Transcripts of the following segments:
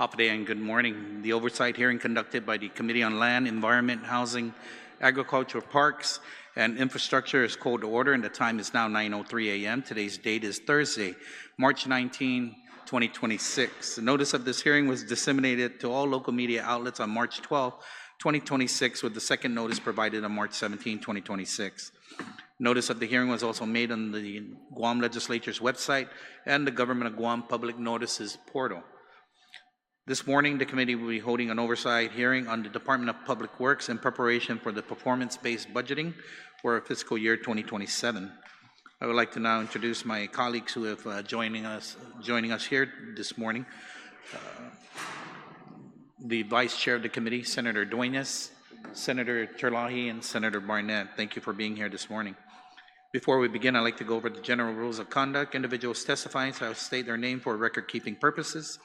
Hapaday and good morning. The oversight hearing conducted by the Committee on Land, Environment, Housing, Agriculture, Parks, and Infrastructure is called to order, and the time is now 9:03 a.m. Today's date is Thursday, March 19, 2026. The notice of this hearing was disseminated to all local media outlets on March 12, 2026, with the second notice provided on March 17, 2026. Notice of the hearing was also made on the Guam Legislature's website and the Government of Guam Public Notices portal. This morning, the committee will be holding an oversight hearing on the Department of Public Works in preparation for the performance-based budgeting for fiscal year 2027. I would like to now introduce my colleagues who have joining us here this morning. The Vice Chair of the Committee, Senator Duenas, Senator Terlahi, and Senator Barnett. Thank you for being here this morning. Before we begin, I'd like to go over the general rules of conduct. Individuals testifying shall state their name for record-keeping purposes.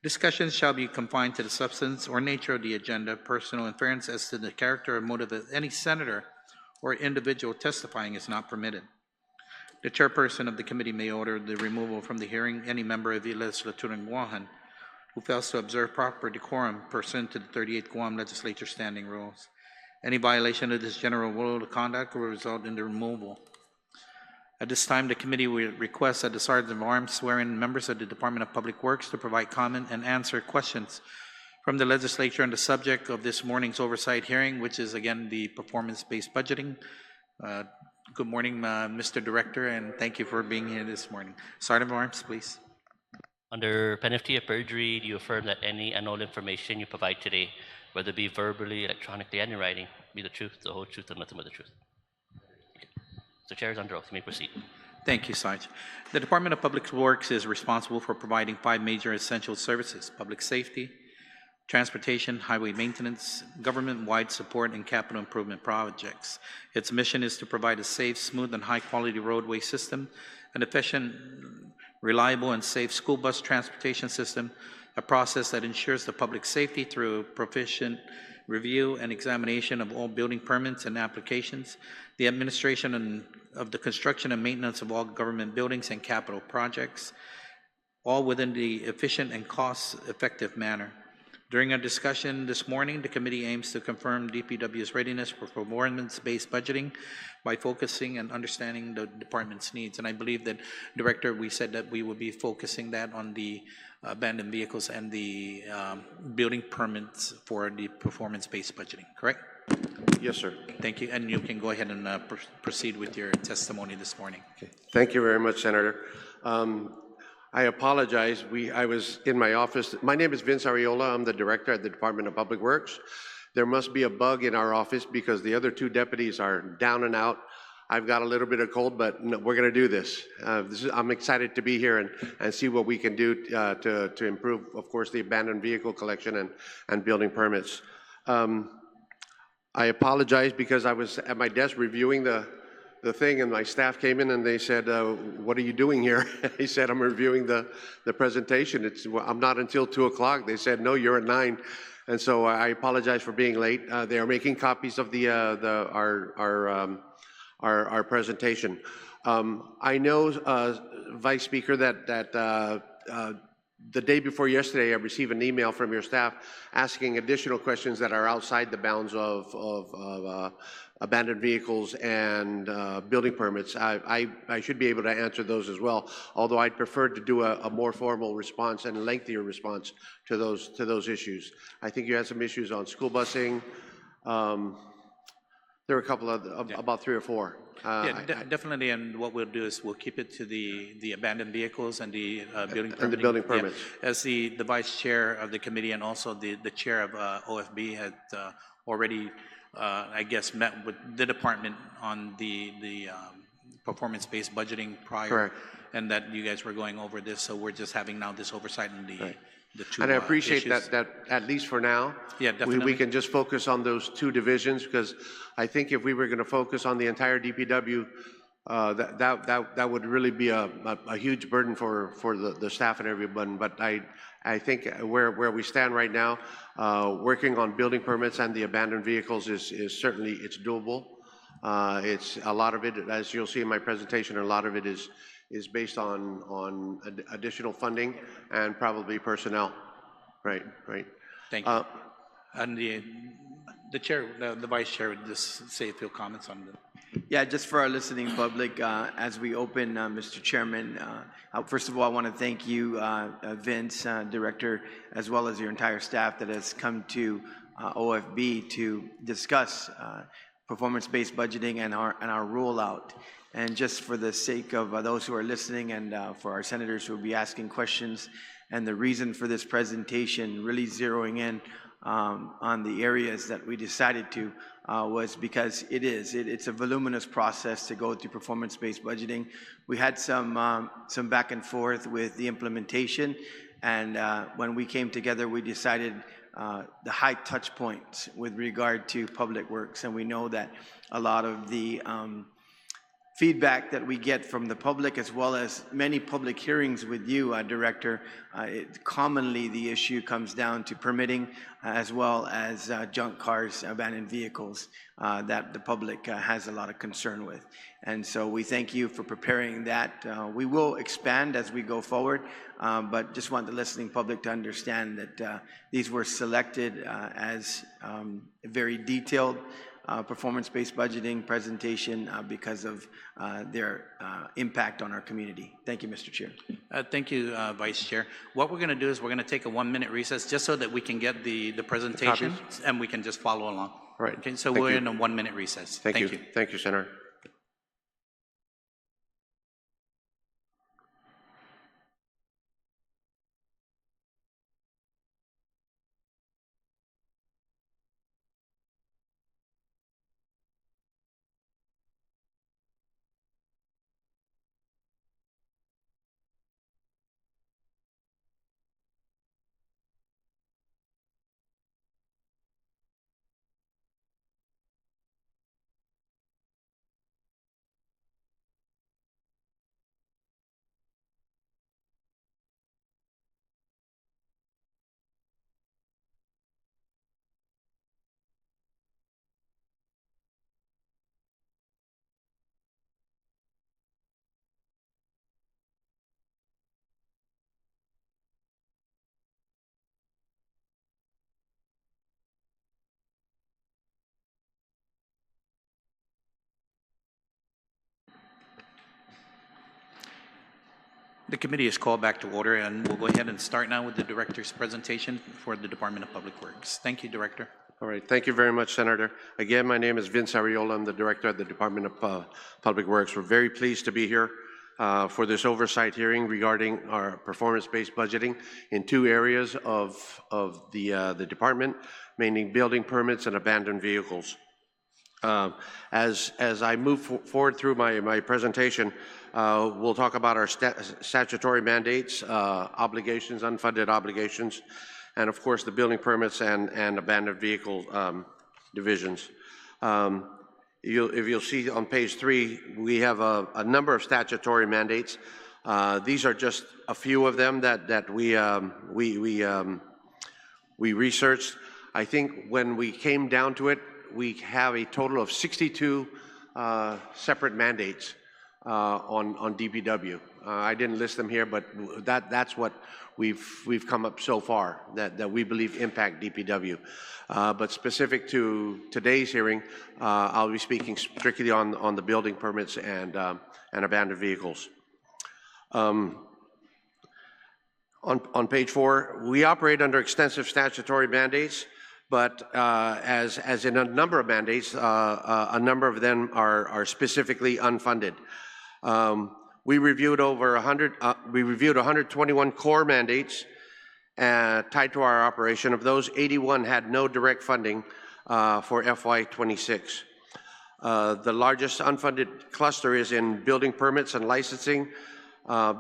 Discussions shall be confined to the substance or nature of the agenda. Personal inference as to the character or motive of any senator or individual testifying is not permitted. The chairperson of the committee may order the removal from the hearing any member of the legislature in Guam who fails to observe proper decorum pursuant to the 38th Guam Legislature Standing Rules. Any violation of this general rule of conduct will result in the removal. At this time, the committee will request that the Sergeant of Arms swear in members of the Department of Public Works to provide comment and answer questions from the legislature on the subject of this morning's oversight hearing, which is again the performance-based budgeting. Good morning, Mr. Director, and thank you for being here this morning. Sergeant of Arms, please. Under penalty of perjury, do you affirm that any and all information you provide today, whether it be verbally, electronically, and in writing, be the truth, the whole truth, and nothing but the truth? The chair is under oath. You may proceed. Thank you, Sarge. The Department of Public Works is responsible for providing 5 major essential services: public safety, transportation, highway maintenance, government-wide support, and capital improvement projects. Its mission is to provide a safe, smooth, and high-quality roadway system, an efficient, reliable, and safe school bus transportation system, a process that ensures the public safety through proficient review and examination of all building permits and applications, the administration of the construction and maintenance of all government buildings and capital projects, all within the efficient and cost-effective manner. During our discussion this morning, the committee aims to confirm DPW's readiness for performance-based budgeting by focusing and understanding the department's needs. And I believe that, Director, we said that we will be focusing that on the abandoned vehicles and the building permits for the performance-based budgeting, correct? Yes, sir. Thank you, and you can go ahead and proceed with your testimony this morning. Okay. Thank you very much, Senator. I apologize. I was in my office. My name is Vince Ariola. I'm the director at the Department of Public Works. There must be a bug in our office because the other 2 deputies are down and out. I've got a little bit of cold, but no, we're going to do this. I'm excited to be here and see what we can do to improve, of course, the abandoned vehicle collection and building permits. I apologize because I was at my desk reviewing the thing, and my staff came in and they said, what are you doing here? He said, I'm reviewing the presentation. I'm not until 2 o'clock. They said, no, you're at 9. And so I apologize for being late. They are making copies of our presentation. I know, Vice Speaker, that the day before yesterday, I received an email from your staff asking additional questions that are outside the bounds of abandoned vehicles and building permits. I should be able to answer those as well, although I'd prefer to do a more formal response and a lengthier response to those issues. I think you had some issues on school busing. There were a couple of about 3 or 4. Definitely, and what we'll do is we'll keep it to the abandoned vehicles and the building permits. And the building permits. Yeah. As the vice chair of the committee and also the chair of OFB had already, I guess, met with the department on the performance-based budgeting prior. Correct. And that you guys were going over this, so we're just having now this oversight in the right. The 2 and I appreciate issues. that at least for now, yeah, definitely. we can just focus on those 2 divisions, because I think if we were going to focus on the entire DPW, that would really be a huge burden for the staff and everyone. But I think where we stand right now, working on building permits and the abandoned vehicles is certainly, it's doable. It's a lot of it, as you'll see in my presentation, a lot of it is based on additional funding and probably personnel. Right, right. Thank you. And the chair, the vice chair would just say a few comments on it. Yeah, just for our listening public, as we open, Mr. Chairman, first of all, I want to thank you, Vince, Director, as well as your entire staff that has come to OFB to discuss performance-based budgeting and our rollout. And just for the sake of those who are listening and for our senators who will be asking questions, and the reason for this presentation really zeroing in on the areas that we decided to was because it's a voluminous process to go through performance-based budgeting. We had some back and forth with the implementation, and when we came together, we decided the high touch points with regard to public works, and we know that a lot of the feedback that we get from the public, as well as many public hearings with you, Director, commonly the issue comes down to permitting, as well as junk cars, abandoned vehicles, that the public has a lot of concern with. And so we thank you for preparing that. We will expand as we go forward, but just want the listening public to understand that these were selected as very detailed performance-based budgeting presentation because of their impact on our community. Thank you, Mr. Chair. Thank you, Vice Chair. What we're going to do is we're going to take a 1-minute recess just so that we can get the presentation and we can just follow along. All right. Okay, so Thank we're you. in a 1-minute recess. Thank you. Thank you, Senator. The committee is called back to order, and we'll go ahead and start now with the Director's presentation for the Department of Public Works. Thank you, Director. All right. Thank you very much, Senator. Again, my name is Vince Ariola. I'm the Director at the Department of Public Works. We're very pleased to be here for this oversight hearing regarding our performance-based budgeting in 2 areas of the department, mainly building permits and abandoned vehicles. As I move forward through my presentation, we'll talk about our statutory mandates, obligations, unfunded obligations, and of course the building permits and abandoned vehicle divisions. If you'll see on page 3, we have a number of statutory mandates. These are just a few of them that we researched. I think when we came down to it, we have a total of 62 separate mandates on DPW. I didn't list them here, but that's what we've come up so far that we believe impact DPW. But specific to today's hearing, I'll be speaking strictly on the building permits and abandoned vehicles. On page 4, we operate under extensive statutory mandates, but as in a number of mandates, a number of them are specifically unfunded. We reviewed 121 core mandates tied to our operation. Of those, 81 had no direct funding for FY26. The largest unfunded cluster is in building permits and licensing,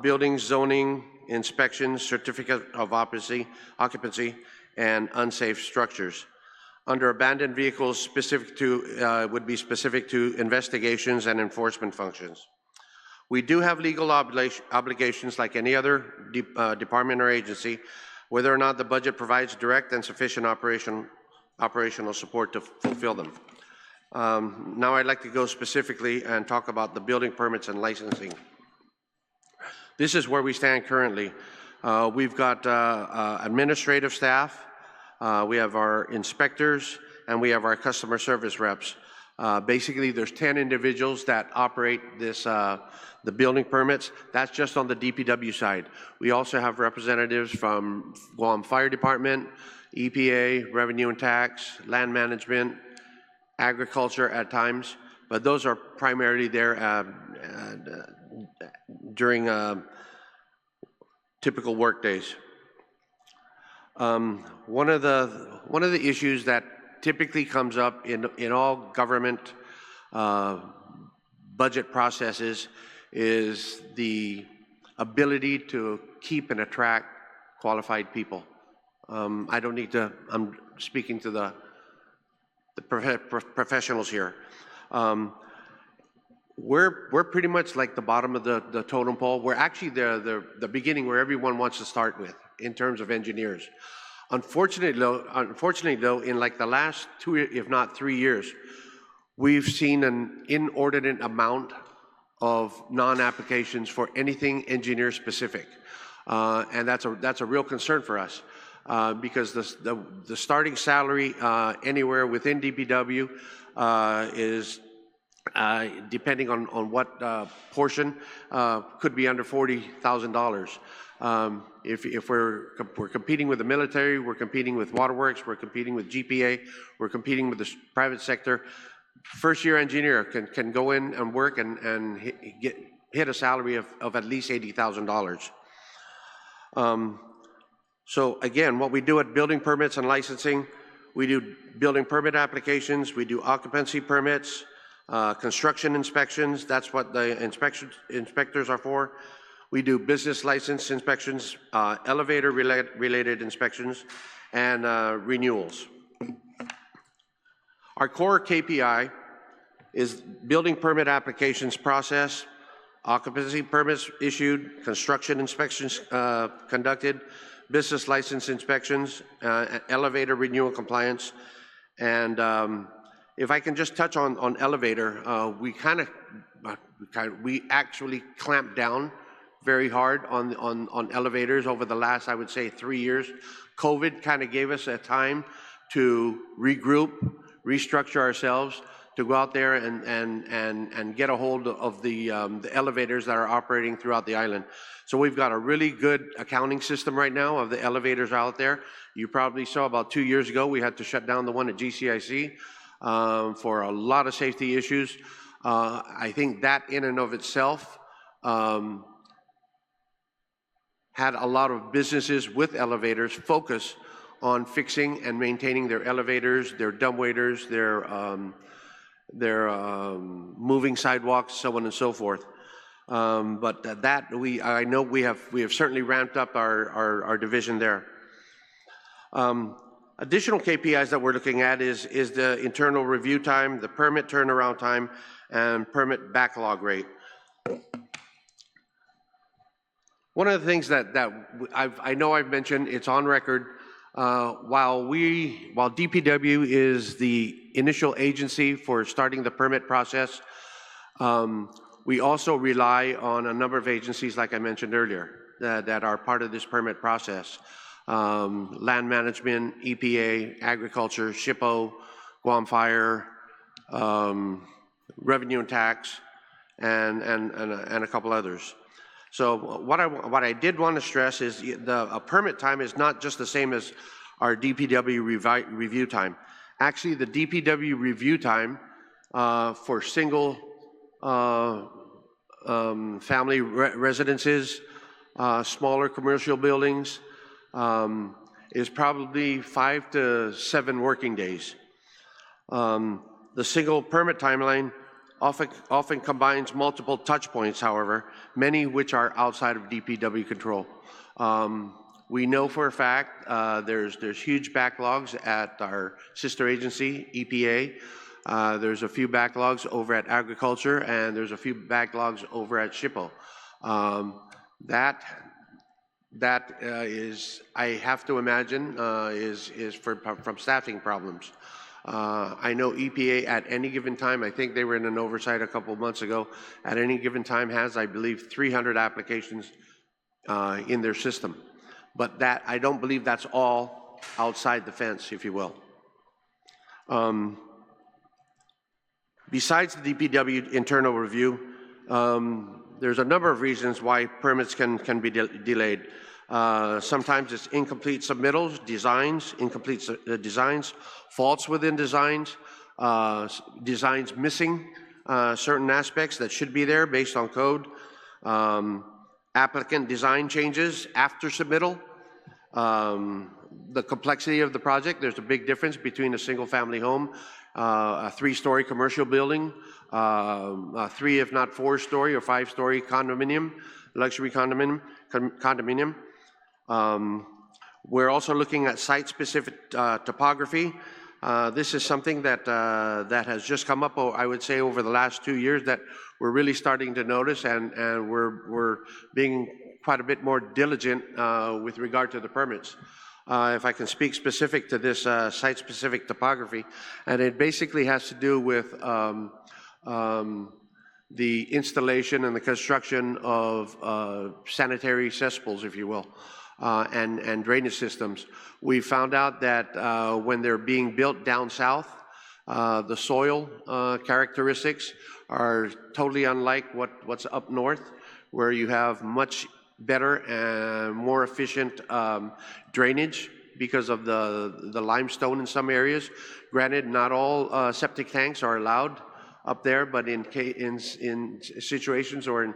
building zoning, inspections, certificate of occupancy, and unsafe structures. Under abandoned vehicles, would be specific to investigations and enforcement functions. We do have legal obligations like any other department or agency, whether or not the budget provides direct and sufficient operational support to fulfill them. Now I'd like to go specifically and talk about the building permits and licensing. This is where we stand currently. We've got administrative staff, we have our inspectors, and we have our customer service reps. Basically, there's 10 individuals that operate this, the building permits. That's just on the DPW side. We also have representatives from Guam Fire Department, EPA, Revenue and Tax, Land Management, Agriculture at times, but those are primarily there during typical work days. One of the issues that typically comes up in all government budget processes is the ability to keep and attract qualified people. I don't need to, I'm speaking to the professionals here. We're pretty much like the bottom of the totem pole. We're actually the beginning where everyone wants to start with in terms of engineers. Unfortunately though, in like the last 2, if not 3 years, we've seen an inordinate amount of non-applications for anything engineer specific. And that's a real concern for us. Because the starting salary anywhere within DPW is, depending on what portion, could be under $40,000. If we're competing with the military, we're competing with waterworks, we're competing with GPA, we're competing with the private sector. First-year engineer can go in and work and hit a salary of at least $80,000. So again, what we do at building permits and licensing, we do building permit applications, we do occupancy permits, construction inspections, that's what the inspectors are for. We do business license inspections, elevator related inspections, and renewals. Our core KPI is building permit applications process, occupancy permits issued, construction inspections conducted, business license inspections, elevator renewal compliance, and if I can just touch on elevator, we actually clamped down very hard on elevators over the last, I would say, 3 years. COVID kind of gave us a time to regroup, restructure ourselves, to go out there and get a hold of the elevators that are operating throughout the island. So we've got a really good accounting system right now of the elevators out there. You probably saw about 2 years ago, we had to shut down the one at GCIC for a lot of safety issues. I think that in and of itself had a lot of businesses with elevators focus on fixing and maintaining their elevators, their dumbwaiters, their moving sidewalks, so on and so forth. But I know we have certainly ramped up our division there. Additional KPIs that we're looking at is the internal review time, the permit turnaround time, and permit backlog rate. One of the things that I know I've mentioned, it's on record, while DPW is the initial agency for starting the permit process, we also rely on a number of agencies, like I mentioned earlier, that are part of this permit process. Land Management, EPA, Agriculture, SHPO, Guam Fire, Revenue and Tax, and a couple others. So what I did want to stress is a permit time is not just the same as our DPW review time. Actually, the DPW review time for single family residences, smaller commercial buildings, is probably 5 to 7 working days. The single permit timeline often combines multiple touch points, however, many which are outside of DPW control. We know for a fact there's huge backlogs at our sister agency, EPA. There's a few backlogs over at Agriculture, and there's a few backlogs over at SHPO. That is, I have to imagine, is from staffing problems. I know EPA at any given time, I think they were in an oversight a couple of months ago, at any given time has, I believe, 300 applications in their system. but that, I don't believe that's all outside the fence, if you will. Besides the DPW internal review, there's a number of reasons why permits can be delayed. Sometimes it's incomplete submittals, incomplete designs, faults within designs, designs missing certain aspects that should be there based on code, applicant design changes after submittal, the complexity of the project. There's a big difference between a single-family home, a 3-story commercial building, a 3 if not 4-story or 5-story condominium, luxury condominium. We're also looking at site-specific topography. This is something that that has just come up, I would say, over the last 2 years that we're really starting to notice, and we're being quite a bit more diligent with regard to the permits. If I can speak specific to this site-specific topography, and it basically has to do with the installation and the construction of sanitary cesspools, if you will, and drainage systems. We found out that when they're being built down south, the soil characteristics are totally unlike what's up north, where you have much better and more efficient drainage because of the limestone in some areas. Granted, not all septic tanks are allowed up there, but in situations or in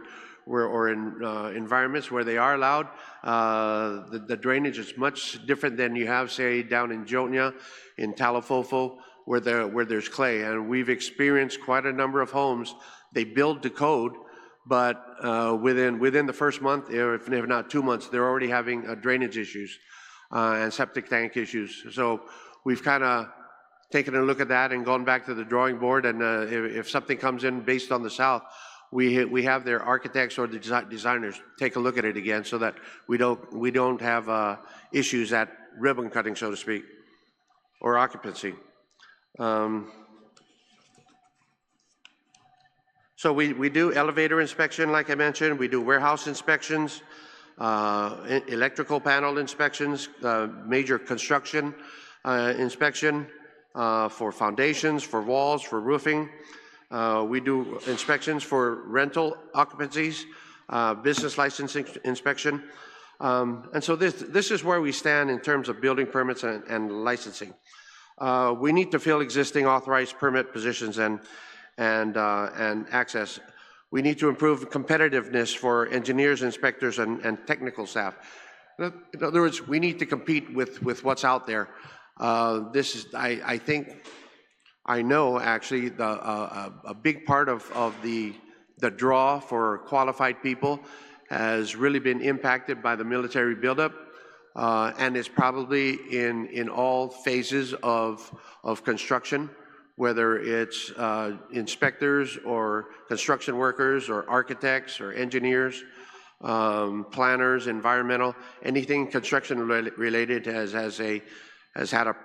environments where they are allowed, the drainage is much different than you have, say, down in Jotnia, in Talofofo, where there's clay. And we've experienced quite a number of homes. They build to code, but within the first month, if not 2 months, they're already having drainage issues and septic tank issues. So we've kind of taken a look at that and gone back to the drawing board. And if something comes in based on the south, we have their architects or the designers take a look at it again, so that we don't have issues at ribbon cutting, so to speak, or occupancy. So we do elevator inspection, like I mentioned. We do warehouse inspections, electrical panel inspections, major construction inspection for foundations, for walls, for roofing. We do inspections for rental occupancies, business licensing inspection. And so this is where we stand in terms of building permits and licensing. We need to fill existing authorized permit positions and access. We need to improve competitiveness for engineers, inspectors, and technical staff. In other words, we need to compete with what's out there. This is, I know actually a big part of the draw for qualified people has really been impacted by the military buildup, and is probably in all phases of construction, whether it's inspectors or construction workers or architects or engineers, planners, environmental, anything construction related has had a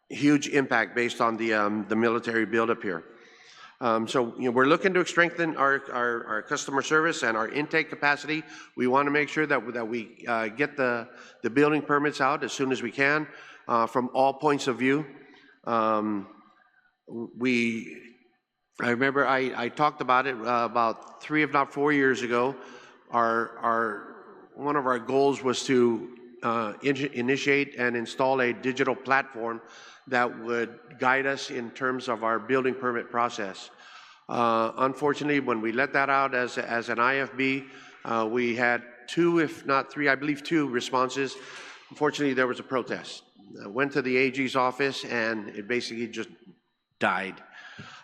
huge impact based on the military buildup here. So we're looking to strengthen our customer service and our intake capacity. We want to make sure that we get the building permits out as soon as we can from all points of view. I remember I talked about it about 3 if not 4 years ago. One of our goals was to initiate and install a digital platform that would guide us in terms of our building permit process. Unfortunately, when we let that out as an IFB, we had 2, if not 3, I believe 2 responses. Unfortunately, there was a protest. I went to the AG's office and it basically just died.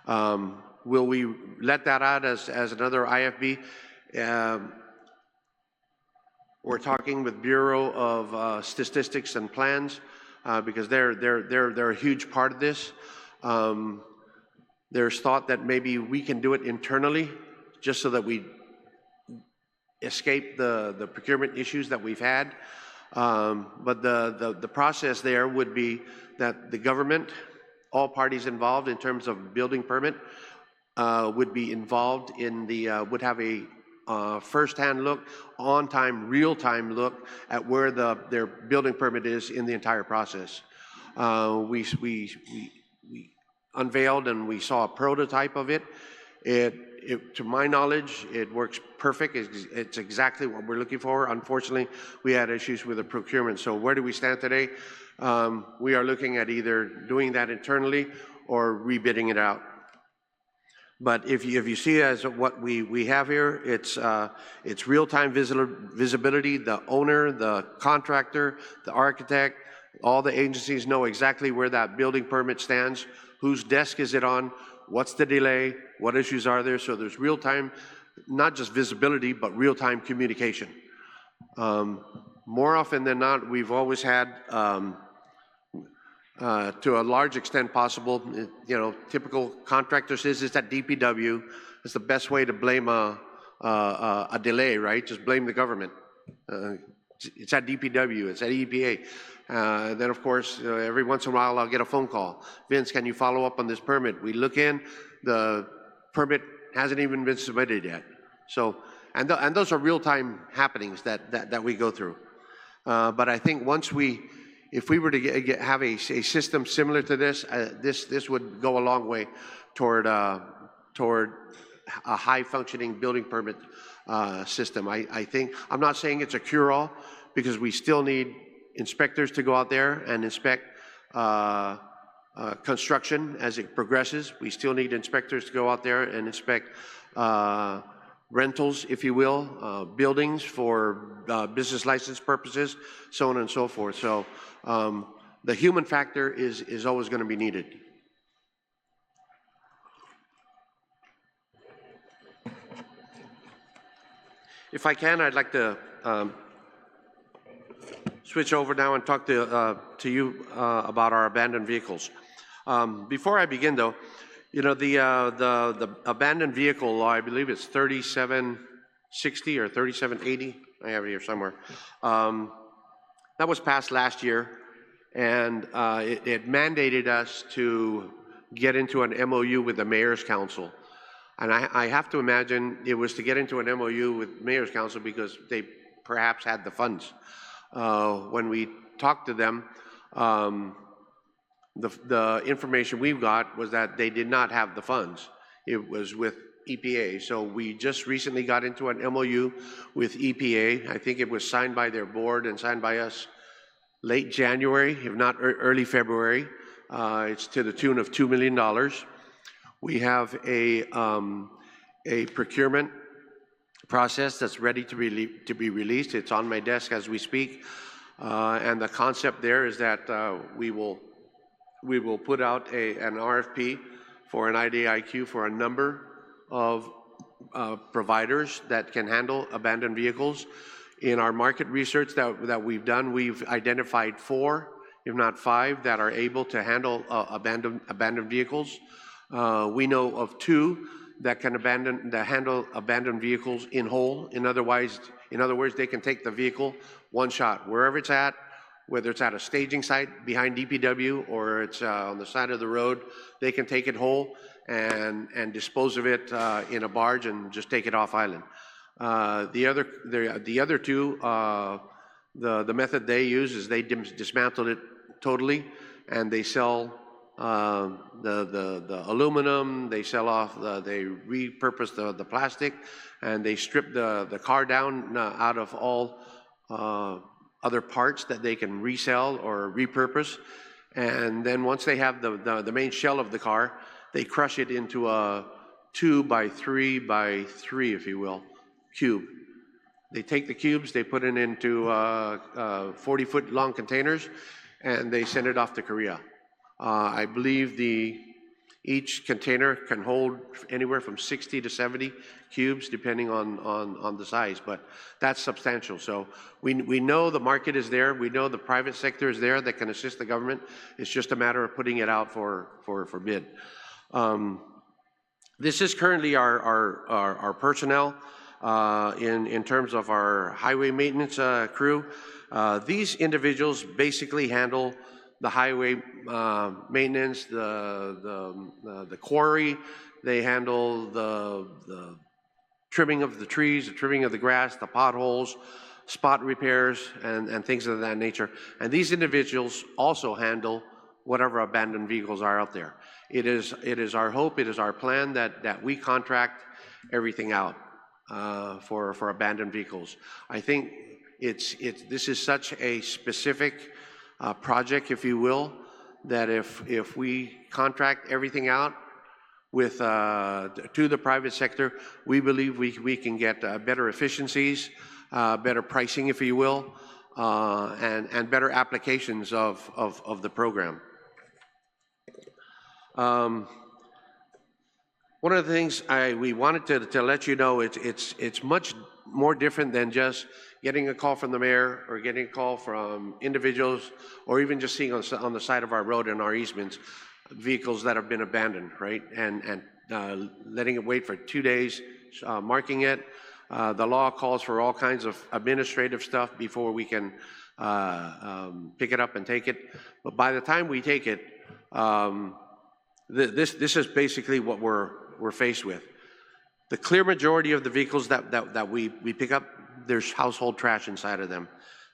Will we let that out as another IFB? We're talking with Bureau of Statistics and Plans because they're a huge part of this. There's thought that maybe we can do it internally, just so that we escape the procurement issues that we've had. But the process there would be that the government, all parties involved in terms of building permit, would be involved in would have a first-hand look, on-time, real-time look at where their building permit is in the entire process. We unveiled and we saw a prototype of it. To my knowledge, it works perfect. It's exactly what we're looking for. Unfortunately, we had issues with the procurement. So where do we stand today? We are looking at either doing that internally or rebidding it out. But if you see as what we have here, it's real-time visibility. The owner, the contractor, the architect, all the agencies know exactly where that building permit stands, whose desk is it on, what's the delay, what issues are there. So there's real-time, not just visibility, but real-time communication. More often than not, we've always had, to a large extent possible, typical contractor says it's at DPW. It's the best way to blame a delay, right? Just blame the government. It's at DPW, it's at EPA. Then of course, every once in a while I'll get a phone call. Vince, can you follow up on this permit? We look in, the permit hasn't even been submitted yet. So, and those are real-time happenings that we go through. But I think if we were to have a system similar to this, this would go a long way toward a high-functioning building permit system. I think, I'm not saying it's a cure-all, because we still need inspectors to go out there and inspect construction as it progresses. We still need inspectors to go out there and inspect rentals, if you will, buildings for business license purposes, so on and so forth. So the human factor is always going to be needed. If I can, I'd like to switch over now and talk to you about our abandoned vehicles. Before I begin, though, the abandoned vehicle law, I believe it's 3760 or 3780. I have it here somewhere. That was passed last year, and it mandated us to get into an MOU with the Mayor's Council. And I have to imagine it was to get into an MOU with Mayor's Council because they perhaps had the funds. When we talked to them, the information we've got was that they did not have the funds. It was with EPA. So we just recently got into an MOU with EPA. I think it was signed by their board and signed by us late January, if not early February. It's to the tune of $2 million. We have a procurement process that's ready to be released. It's on my desk as we speak. And the concept there is that we will put out an RFP for an IDIQ for a number of providers that can handle abandoned vehicles. In our market research that we've done, we've identified 4, if not 5, that are able to handle abandoned vehicles. We know of 2 that can handle abandoned vehicles in whole. In other words, they can take the vehicle one shot, wherever it's at, whether it's at a staging site behind DPW or it's on the side of the road, they can take it whole and dispose of it in a barge and just take it off island. The other 2, the method they use is they dismantle it totally, and they sell the aluminum, they sell off, they repurpose the plastic, and they strip the car down out of all other parts that they can resell or repurpose. And then once they have the main shell of the car, they crush it into a 2 by 3 by 3, if you will, cube. They take the cubes, they put it into 40-foot long containers, and they send it off to Korea. I believe each container can hold anywhere from 60 to 70 cubes, depending on the size, but that's substantial. So we know the market is there. We know the private sector is there that can assist the government. It's just a matter of putting it out for bid. This is currently our personnel in terms of our highway maintenance crew. These individuals basically handle the highway maintenance, the quarry. They handle the trimming of the trees, the trimming of the grass, the potholes, spot repairs, and things of that nature. And these individuals also handle whatever abandoned vehicles are out there. It is our hope, it is our plan that we contract everything out for abandoned vehicles. I think this is such a specific project, if you will, that if we contract everything out with to the private sector, we believe we can get better efficiencies, better pricing, if you will, and better applications of the program. One of the things we wanted to let you know, it's much more different than just getting a call from the mayor or getting a call from individuals or even just seeing on the side of our road in our easements vehicles that have been abandoned, right? And letting it wait for 2 days, marking it. The law calls for all kinds of administrative stuff before we can pick it up and take it. But by the time we take it, this is basically what we're faced with. The clear majority of the vehicles that we pick up, there's household trash inside of them.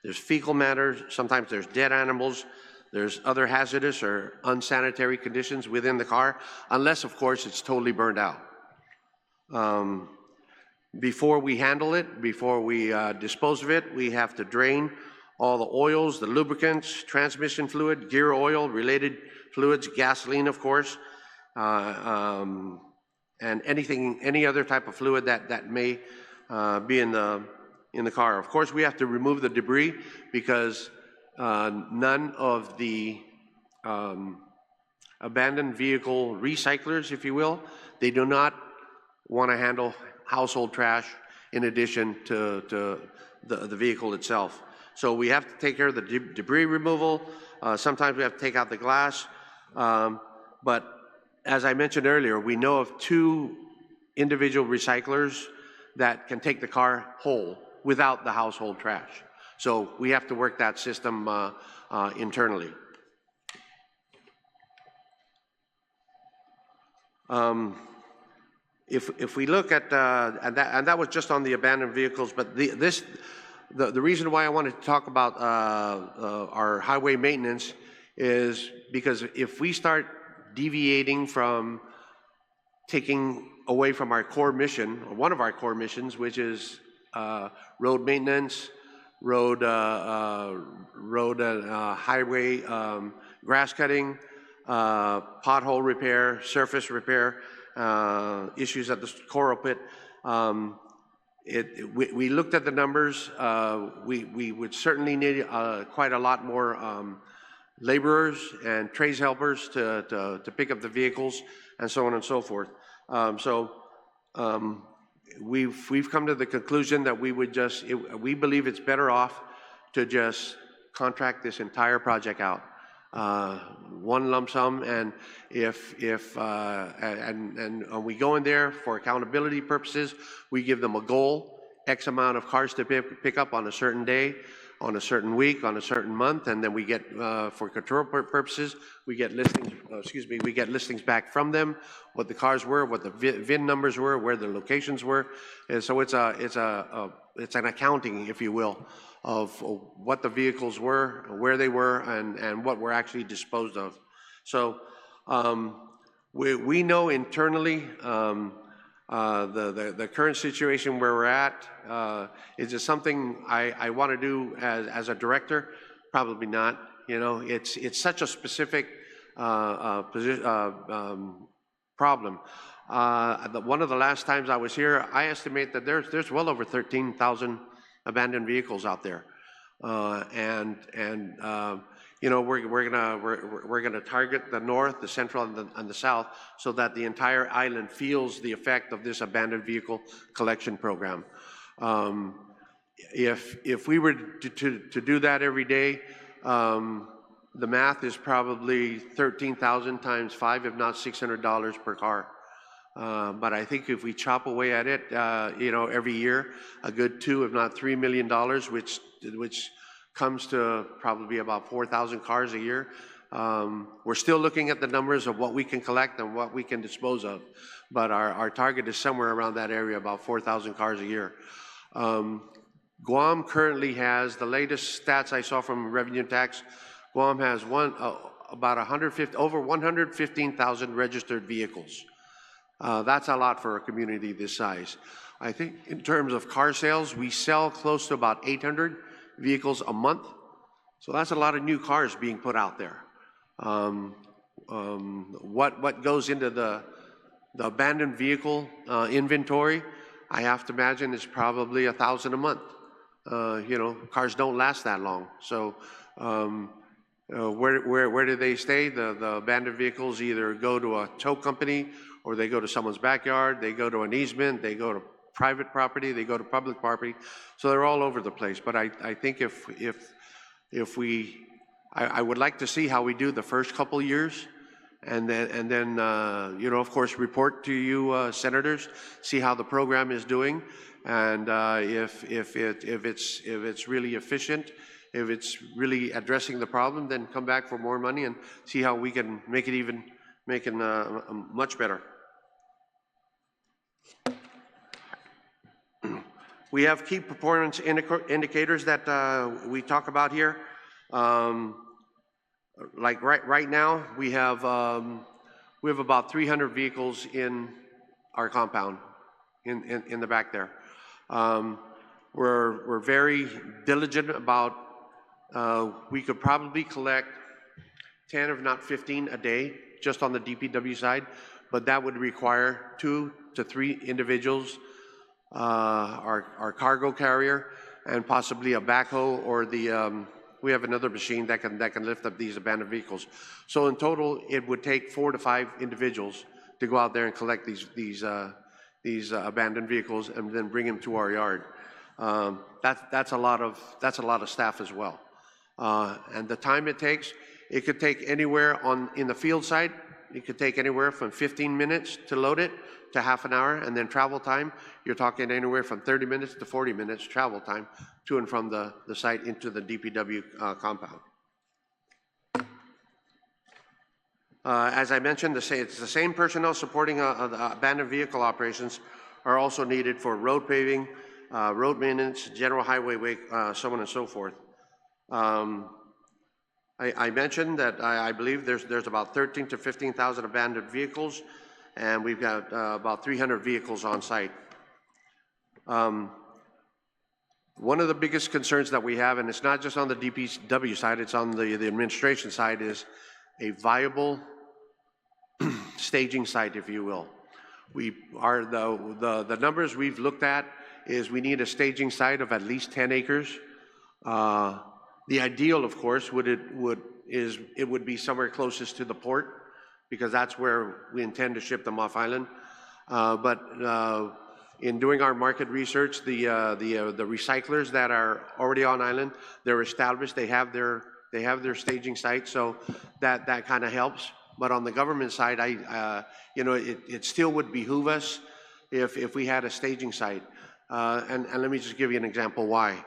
There's fecal matter, sometimes there's dead animals, there's other hazardous or unsanitary conditions within the car, unless of course it's totally burned out. Before we handle it, before we dispose of it, we have to drain all the oils, the lubricants, transmission fluid, gear oil, related fluids, gasoline of course, and any other type of fluid that may be in the car. Of course, we have to remove the debris because none of the abandoned vehicle recyclers, if you will, they do not want to handle household trash in addition to the vehicle itself. So we have to take care of the debris removal. Sometimes we have to take out the glass. But as I mentioned earlier, we know of 2 individual recyclers that can take the car whole without the household trash. So we have to work that system internally. If we look at, and that was just on the abandoned vehicles, but the reason why I wanted to talk about our highway maintenance is because if we start deviating from taking away from our core mission, or one of our core missions, which is road maintenance, highway grass cutting, pothole repair, surface repair, issues at the Coral Pit. We looked at the numbers. We would certainly need quite a lot more laborers and trades helpers to pick up the vehicles and so on and so forth. We've come to the conclusion that we believe it's better off to just contract this entire project out. One lump sum, and if we go in there for accountability purposes, we give them a goal, X amount of cars to pick up on a certain day, on a certain week, on a certain month, and then we get, for control purposes, we get listings, we get listings back from them, what the cars were, what the VIN numbers were, where the locations were, and so it's an accounting, if you will, of what the vehicles were, where they were, and what were actually disposed of. So we know internally the current situation where we're at. Is it something I want to do as a director? Probably not. You know, it's such a specific problem. One of the last times I was here, I estimate that there's well over 13,000 abandoned vehicles out there, you know, we're gonna target the north, the central, and the south, so that the entire island feels the effect of this abandoned vehicle collection program. If we were to do that every day, the math is probably 13,000 times 5, if not $600 per car. But I think if we chop away at it, you know, every year, a good $2, if not $3 million, which comes to probably about 4,000 cars a year, We're still looking at the numbers of what we can collect and what we can dispose of, but our target is somewhere around that area, about 4,000 cars a year. Guam currently has, the latest stats I saw from revenue tax, Guam has about 150, over 115,000 registered vehicles. That's a lot for a community this size. I think in terms of car sales, we sell close to about 800 vehicles a month. So that's a lot of new cars being put out there. What goes into the abandoned vehicle inventory, I have to imagine is probably 1,000 a month. You know, cars don't last that long. So where do they stay? The abandoned vehicles either go to a tow company, or they go to someone's backyard, they go to an easement, they go to private property, they go to public property. So they're all over the place. But I think if we, I would like to see how we do the first couple years, and then you know, of course, report to you senators, see how the program is doing, and if it's really efficient, if it's really addressing the problem, then come back for more money and see how we can make it much better. We have key performance indicators that we talk about here. Like right now, we have about 300 vehicles in our compound, in the back there. We're very diligent about. We could probably collect 10, if not 15, a day, just on the DPW side, but that would require 2 to 3 individuals, our cargo carrier, and possibly a backhoe, or we have another machine that can lift up these abandoned vehicles. So in total, it would take 4 to 5 individuals to go out there and collect these abandoned vehicles and then bring them to our yard. That's a lot of staff as well. And the time it takes, it could take anywhere in the field side, it could take anywhere from 15 minutes to load it to half an hour, and then travel time, you're talking anywhere from 30 minutes to 40 minutes travel time to and from the site into the DPW compound. As I mentioned, it's the same personnel supporting the abandoned vehicle operations are also needed for road paving, road maintenance, general highway work, so on and so forth. I mentioned that I believe there's about 13,000 to 15,000 abandoned vehicles, and we've got about 300 vehicles on site. One of the biggest concerns that we have, and it's not just on the DPW side, it's on the administration side, is a viable staging site, if you will. The numbers we've looked at is we need a staging site of at least 10 acres. The ideal, of course, it would be somewhere closest to the port, because that's where we intend to ship them off island. But in doing our market research, the recyclers that are already on island, they're established. They have their staging site, so that kind of helps. But on the government side, you know, it still would behoove us if we had a staging site. And let me just give you an example why.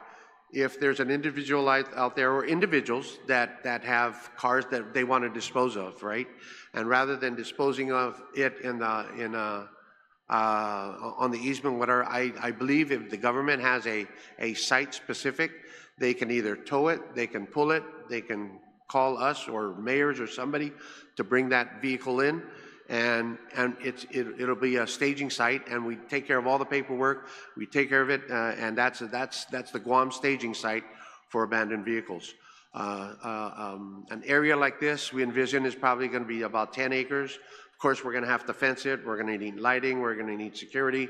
If there's an individual out there, or individuals that have cars that they want to dispose of, right? And rather than disposing of it on the easement, whatever, I believe if the government has a site specific, they can either tow it, they can pull it, they can call us or mayors or somebody to bring that vehicle in, and it'll be a staging site, and we take care of all the paperwork, we take care of it, and that's the Guam staging site for abandoned vehicles. An area like this, we envision, is probably going to be about 10 acres. Of course, we're going to have to fence it, we're going to need lighting, we're going to need security,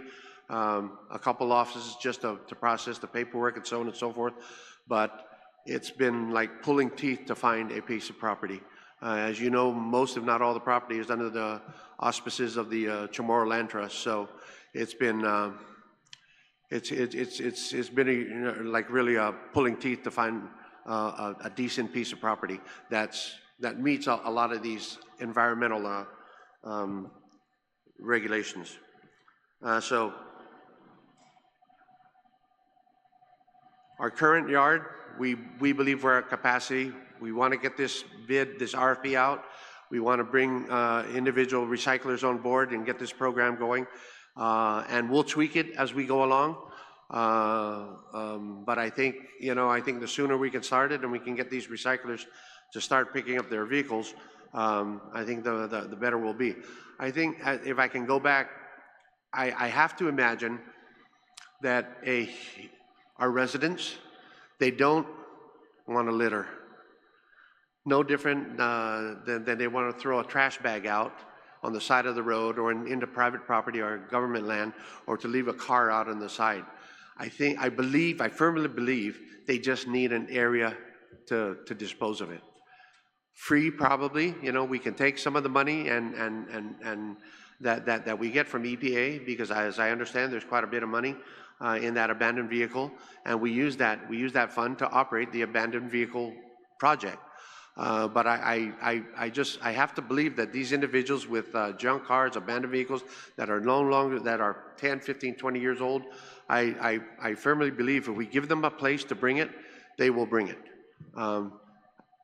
a couple offices just to process the paperwork and so on and so forth. But it's been like pulling teeth to find a piece of property. As you know, most, if not all, the property is under the auspices of the Chamorro Land Trust. So it's been like really pulling teeth to find a decent piece of property that meets a lot of these environmental regulations. So our current yard, we believe we're at capacity. We want to get this bid, this RFP out. We want to bring individual recyclers on board and get this program going. And we'll tweak it as we go along. But I think, I think the sooner we can start it and we can get these recyclers to start picking up their vehicles, I think the better we'll be. I think if I can go back, I have to imagine that our residents, they don't want to litter. No different than they want to throw a trash bag out on the side of the road or into private property or government land, or to leave a car out on the side. I firmly believe they just need an area to dispose of it. Free, probably. We can take some of the money and that we get from EPA, because as I understand, there's quite a bit of money in that abandoned vehicle, and we use that fund to operate the abandoned vehicle project. But I have to believe that these individuals with junk cars, abandoned vehicles that are no longer, that are 10, 15, 20 years old, I firmly believe if we give them a place to bring it, they will bring it.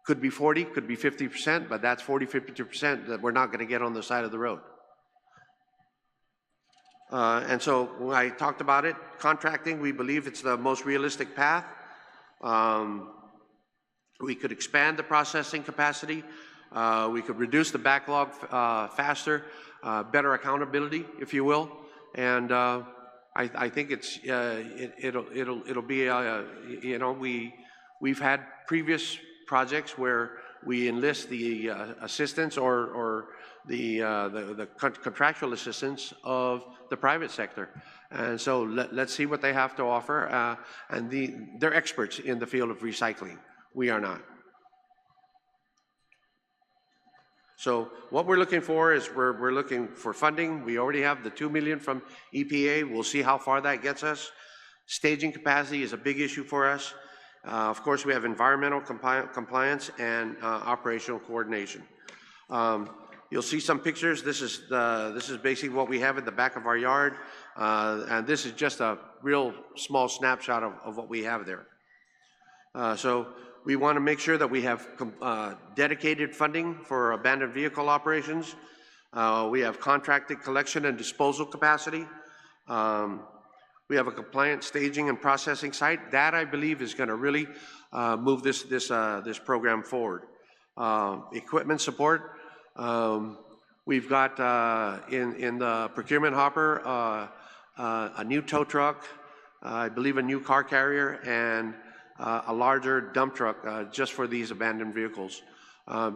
Could be 40, could be 50%, but that's 40, 50% that we're not going to get on the side of the road. And so when I talked about it, contracting, we believe it's the most realistic path. We could expand the processing capacity. We could reduce the backlog faster, better accountability, if you will. And I think it'll be, we've had previous projects where we enlist the assistance or the contractual assistance of the private sector. And so let's see what they have to offer. And they're experts in the field of recycling. We are not. So what we're looking for is we're looking for funding. We already have the $2 million from EPA. We'll see how far that gets us. Staging capacity is a big issue for us. Of course, we have environmental compliance and operational coordination. You'll see some pictures. This is basically what we have at the back of our yard, and this is just a real small snapshot of what we have there. So we want to make sure that we have dedicated funding for abandoned vehicle operations. We have contracted collection and disposal capacity. We have a compliant staging and processing site. That, I believe, is going to really move this program forward. Equipment support. We've got in the procurement hopper a new tow truck, I believe a new car carrier, and a larger dump truck just for these abandoned vehicles.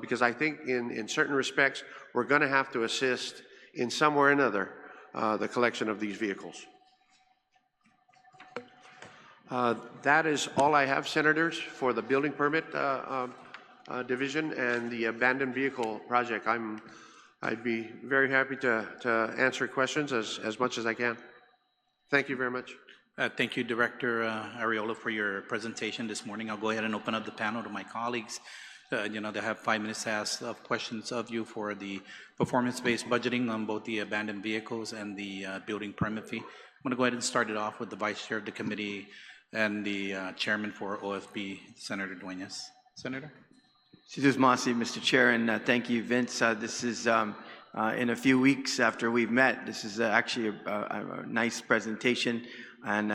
Because I think in certain respects, we're going to have to assist in some way or another the collection of these vehicles. That is all I have, Senators, for the building permit division and the abandoned vehicle project. I'd be very happy to answer questions as much as I can. Thank you very much. Thank you, Director Arreola, for your presentation this morning. I'll go ahead and open up the panel to my colleagues. They have 5 minutes to ask questions of you for the performance-based budgeting on both the abandoned vehicles and the building permit fee. I'm going to go ahead and start it off with the Vice Chair of the committee and the Chairman for OFB, Senator Dueñas. Senator? Mr. Chair, and thank you, Vince. This is in a few weeks after we've met. This is actually a nice presentation and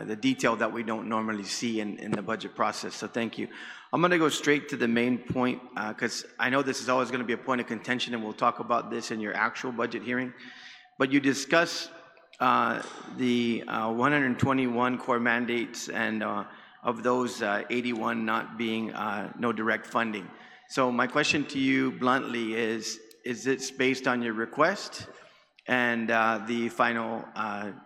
the detail that we don't normally see in the budget process, so thank you. I'm going to go straight to the main point because I know this is always going to be a point of contention, and we'll talk about this in your actual budget hearing. But you discuss the 121 core mandates, and of those 81 not being no direct funding. So my question to you bluntly is it based on your request and the final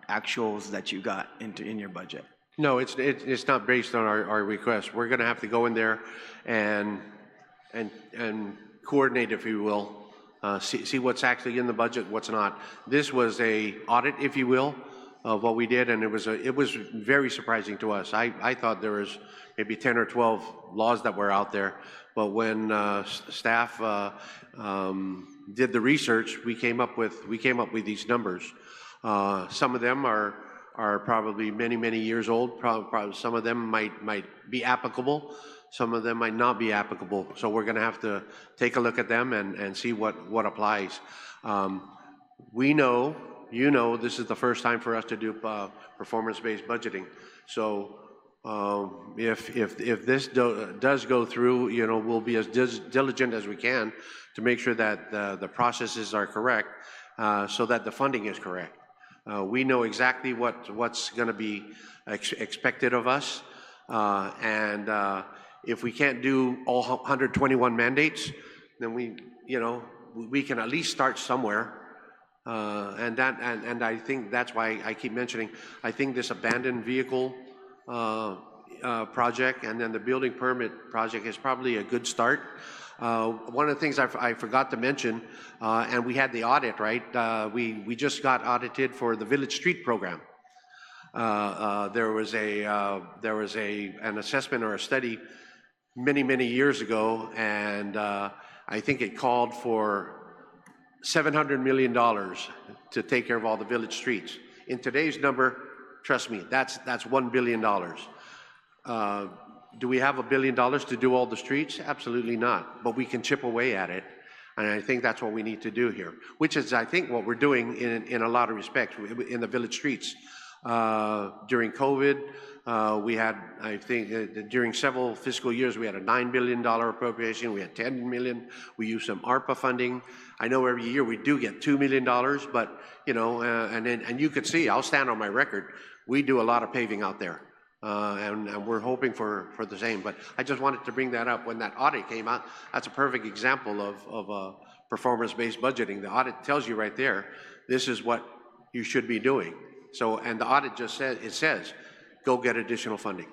actuals that you got in your budget? No, it's not based on our request. We're going to have to go in there and coordinate, if you will, see what's actually in the budget, what's not. This was a audit, if you will, of what we did, and it was very surprising to us. I thought there was maybe 10 or 12 laws that were out there, but when staff did the research, we came up with these numbers. Some of them are probably many years old. Probably some of them might be applicable. Some of them might not be applicable. So we're going to have to take a look at them and see what applies. We know, you know, this is the first time for us to do performance-based budgeting. So if this does go through, you know, we'll be as diligent as we can to make sure that the processes are correct, so that the funding is correct. We know exactly what's going to be expected of us, and if we can't do all 121 mandates, then we can at least start somewhere. And I think that's why I keep mentioning, I think this abandoned vehicle project and then the building permit project is probably a good start. One of the things I forgot to mention, and we had the audit, right? We just got audited for the Village Street program. There was an assessment or a study many years ago, and I think it called for $700 million to take care of all the village streets. In today's number, trust me, that's $1 billion. Do we have $1 billion to do all the streets? Absolutely not, but we can chip away at it. And I think that's what we need to do here, which is, I think, what we're doing in a lot of respects in the village streets. During COVID, we had, I think, during several fiscal years, we had a $9 billion appropriation. We had $10 million. We used some ARPA funding. I know every year we do get $2 million, but, you know, and you could see, I'll stand on my record, we do a lot of paving out there. And we're hoping for the same. But I just wanted to bring that up. When that audit came out, that's a perfect example of performance-based budgeting. The audit tells you right there, this is what you should be doing. So, and the audit just says, go get additional funding.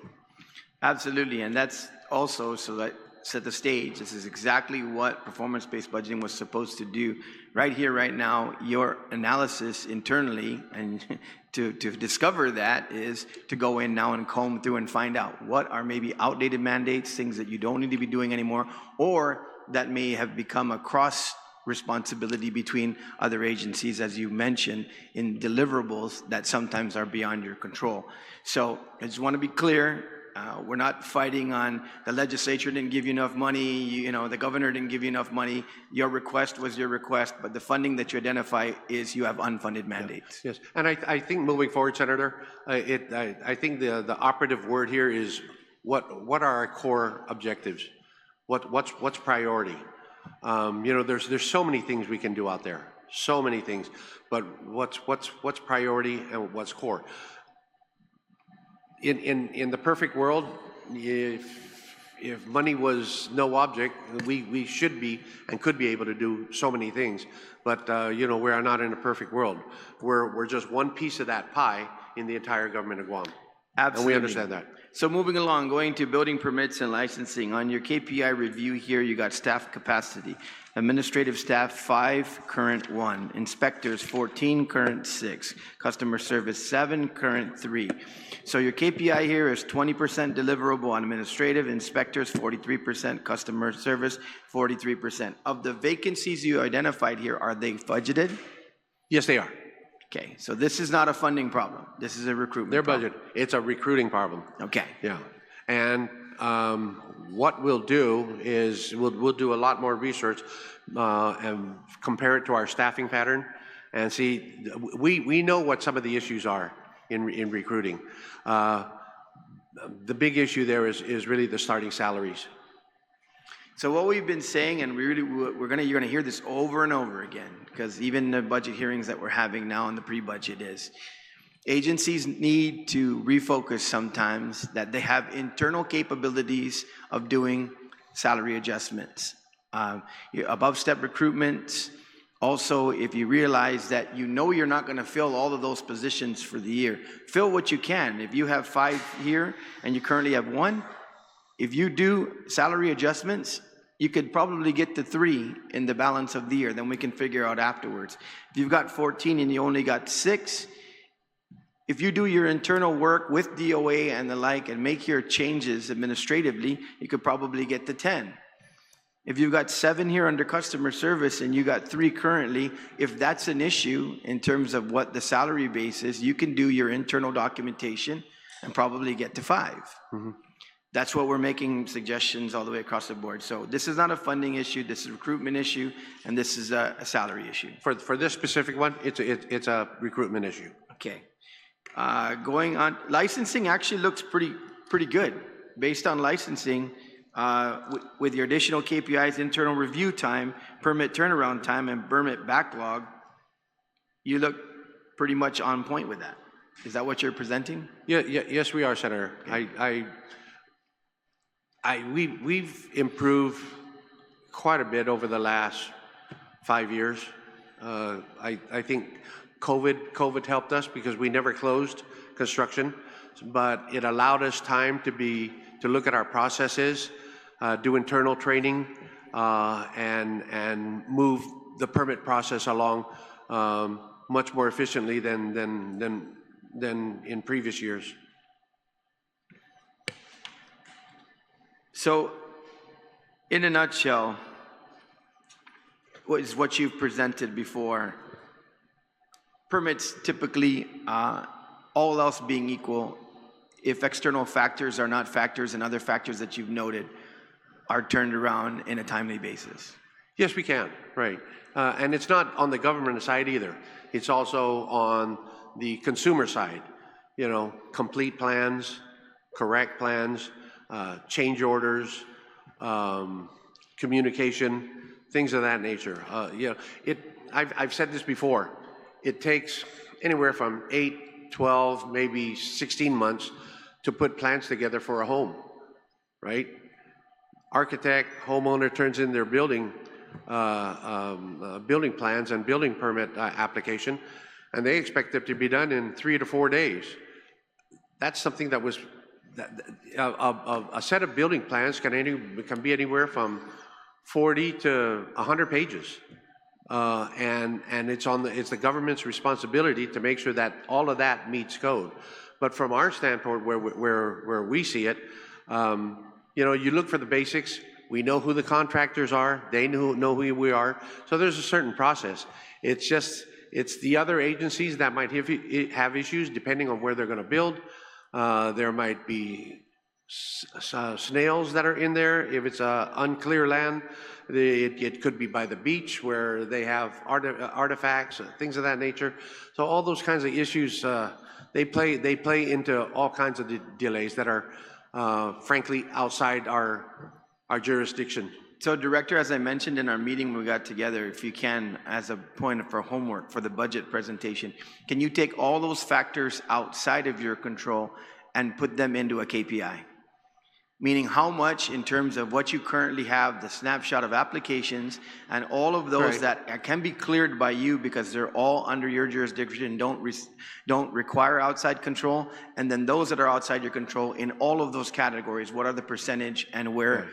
Absolutely, and that's also so that set the stage. This is exactly what performance-based budgeting was supposed to do. Right here, right now, your analysis internally and to discover that is to go in now and comb through and find out what are maybe outdated mandates, things that you don't need to be doing anymore, or that may have become a cross responsibility between other agencies, as you mentioned, in deliverables that sometimes are beyond your control. So I just want to be clear, we're not fighting on the legislature didn't give you enough money, you know, the governor didn't give you enough money. Your request was your request, but the funding that you identify is you have unfunded mandates. Yes, and I think moving forward, Senator, I think the operative word here is what are our core objectives? What's priority? You know, there's so many things we can do out there, so many things, but what's priority and what's core? In the perfect world, if money was no object, we should be and could be able to do so many things. But you know, we are not in a perfect world. We're just one piece of that pie in the entire government of Guam. Absolutely. And we understand that. So moving along, going to building permits and licensing. On your KPI review here, you got staff capacity. Administrative staff, 5, current 1. Inspectors, 14, current 6. Customer service, 7, current 3. So your KPI here is 20% deliverable on administrative, inspectors, 43%, customer service, 43%. Of the vacancies you identified here, are they budgeted? Yes, they are. Okay, so this is not a funding problem. This is a recruitment They're problem. budgeted. It's a recruiting problem. Okay. Yeah, and what we'll do is we'll do a lot more research and compare it to our staffing pattern, and see. We know what some of the issues are in recruiting. The big issue there is really the starting salaries. So what we've been saying, and you're gonna hear this over and over again, because even the budget hearings that we're having now in the pre-budget is, agencies need to refocus sometimes that they have internal capabilities of doing salary adjustments. Above step recruitment, also if you realize that you know you're not gonna fill all of those positions for the year, fill what you can. If you have 5 here and you currently have 1, if you do salary adjustments, you could probably get to 3 in the balance of the year, then we can figure out afterwards. If you've got 14 and you only got 6, if you do your internal work with DOA and the like and make your changes administratively, you could probably get to 10. If you've got 7 here under customer service and you got 3 currently, if that's an issue in terms of what the salary base is, you can do your internal documentation and probably get to 5. Mm-hmm. That's what we're making suggestions all the way across the board. So this is not a funding issue, this is a recruitment issue, and this is a salary issue. For this specific one, it's a recruitment issue. Okay. Going on, licensing actually looks pretty good. Based on licensing, with your additional KPIs, internal review time, permit turnaround time, and permit backlog, you look pretty much on point with that. Is that what you're presenting? Yes, we are, Senator. We've improved quite a bit over the last 5 years. I think COVID helped us because we never closed construction, but it allowed us time to look at our processes, do internal training, and move the permit process along much more efficiently than in previous years. So, in a nutshell, what is what you've presented before? Permits typically, all else being equal, if external factors are not factors and other factors that you've noted are turned around in a timely basis. Yes, we can, right. And it's not on the government side either. It's also on the consumer side. You know, complete plans, correct plans, change orders, communication, things of that nature. You know, I've said this before. It takes anywhere from 8, 12, maybe 16 months to put plans together for a home, right? Architect, homeowner turns in their building plans and building permit application, and they expect it to be done in 3 to 4 days. That's something that was, a set of building plans can be anywhere from 40 to 100 pages. And it's the government's responsibility to make sure that all of that meets code. But from our standpoint, where we see it, you know, you look for the basics. We know who the contractors are. They know who we are. So there's a certain process. It's the other agencies that might have issues depending on where they're going to build. There might be snails that are in there. If it's unclear land, it could be by the beach where they have artifacts, things of that nature. So all those kinds of issues, they play into all kinds of delays that are, frankly, outside our jurisdiction. So, Director, as I mentioned in our meeting we got together, if you can, as a point for homework for the budget presentation, can you take all those factors outside of your control and put them into a KPI? Meaning how much in terms of what you currently have, the snapshot of applications, and all of those Right. that can be cleared by you because they're all under your jurisdiction, don't require outside control, and then those that are outside your control, in all of those categories, what are the percentage and where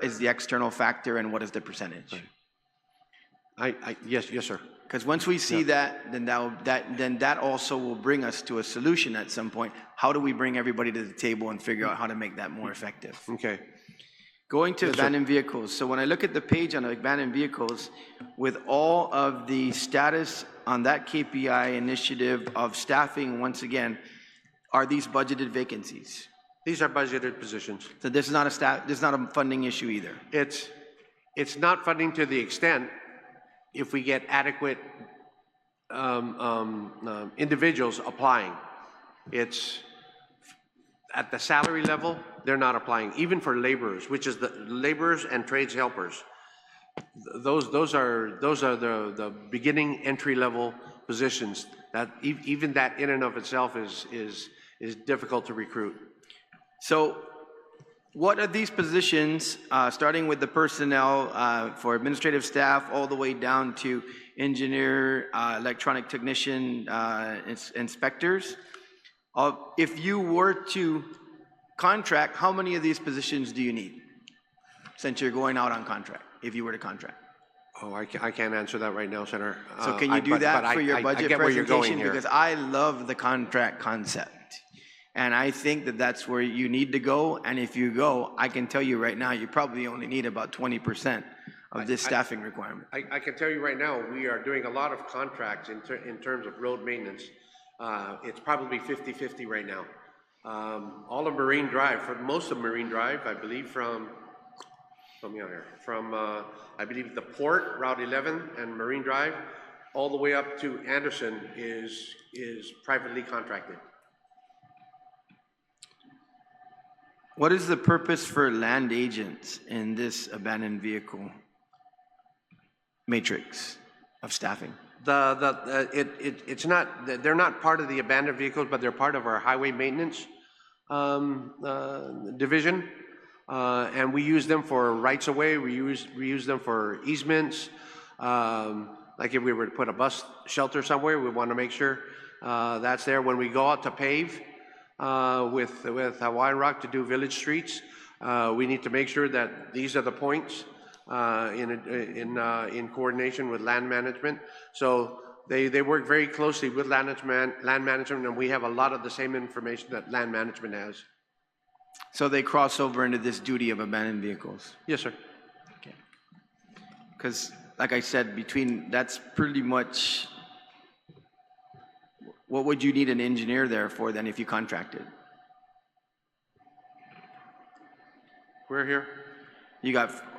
is the external factor and what is the percentage? Yes, sir. Because once we see that, then that also will bring us to a solution at some point. How do we bring everybody to the table and figure out how to make that more effective? Okay. Going to abandoned vehicles. So when I look at the page on abandoned vehicles, with all of the status on that KPI initiative of staffing, once again, are these budgeted vacancies? These are budgeted positions. So this is not a funding issue either. It's not funding to the extent if we get adequate individuals applying. It's at the salary level, they're not applying, even for laborers, which is the laborers and trades helpers. Those are the beginning entry level positions that even that in and of itself is difficult to recruit. So what are these positions, starting with the personnel for administrative staff all the way down to engineer, electronic technician, inspectors? If you were to contract, how many of these positions do you need since you're going out on contract, if you were to contract? Oh, I can't answer that right now, Senator. So can you do that for your budget presentation? Because I love the contract concept. And I think that that's where you need to go. And if you go, I can tell you right now, you probably only need about 20% of this staffing requirement. I can tell you right now, we are doing a lot of contracts in terms of road maintenance. It's probably 50-50 right now. all of Marine Drive, for most of Marine Drive, I believe from, help me out here, from, I believe the port, Route 11 and Marine Drive, all the way up to Anderson is privately contracted. What is the purpose for land agents in this abandoned vehicle matrix of staffing? It's not, they're not part of the abandoned vehicles, but they're part of our highway maintenance division. And we use them for rights of way, we use them for easements. Like if we were to put a bus shelter somewhere, we want to make sure that's there. When we go out to pave with Hawaiian Rock to do village streets, we need to make sure that these are the points in coordination with land management. So they work very closely with land management, and we have a lot of the same information that land management has. So they cross over into this duty of abandoned vehicles? Yes, sir. Okay. Because, like I said, that's pretty much, what would you need an engineer there for then if you contracted? We're here.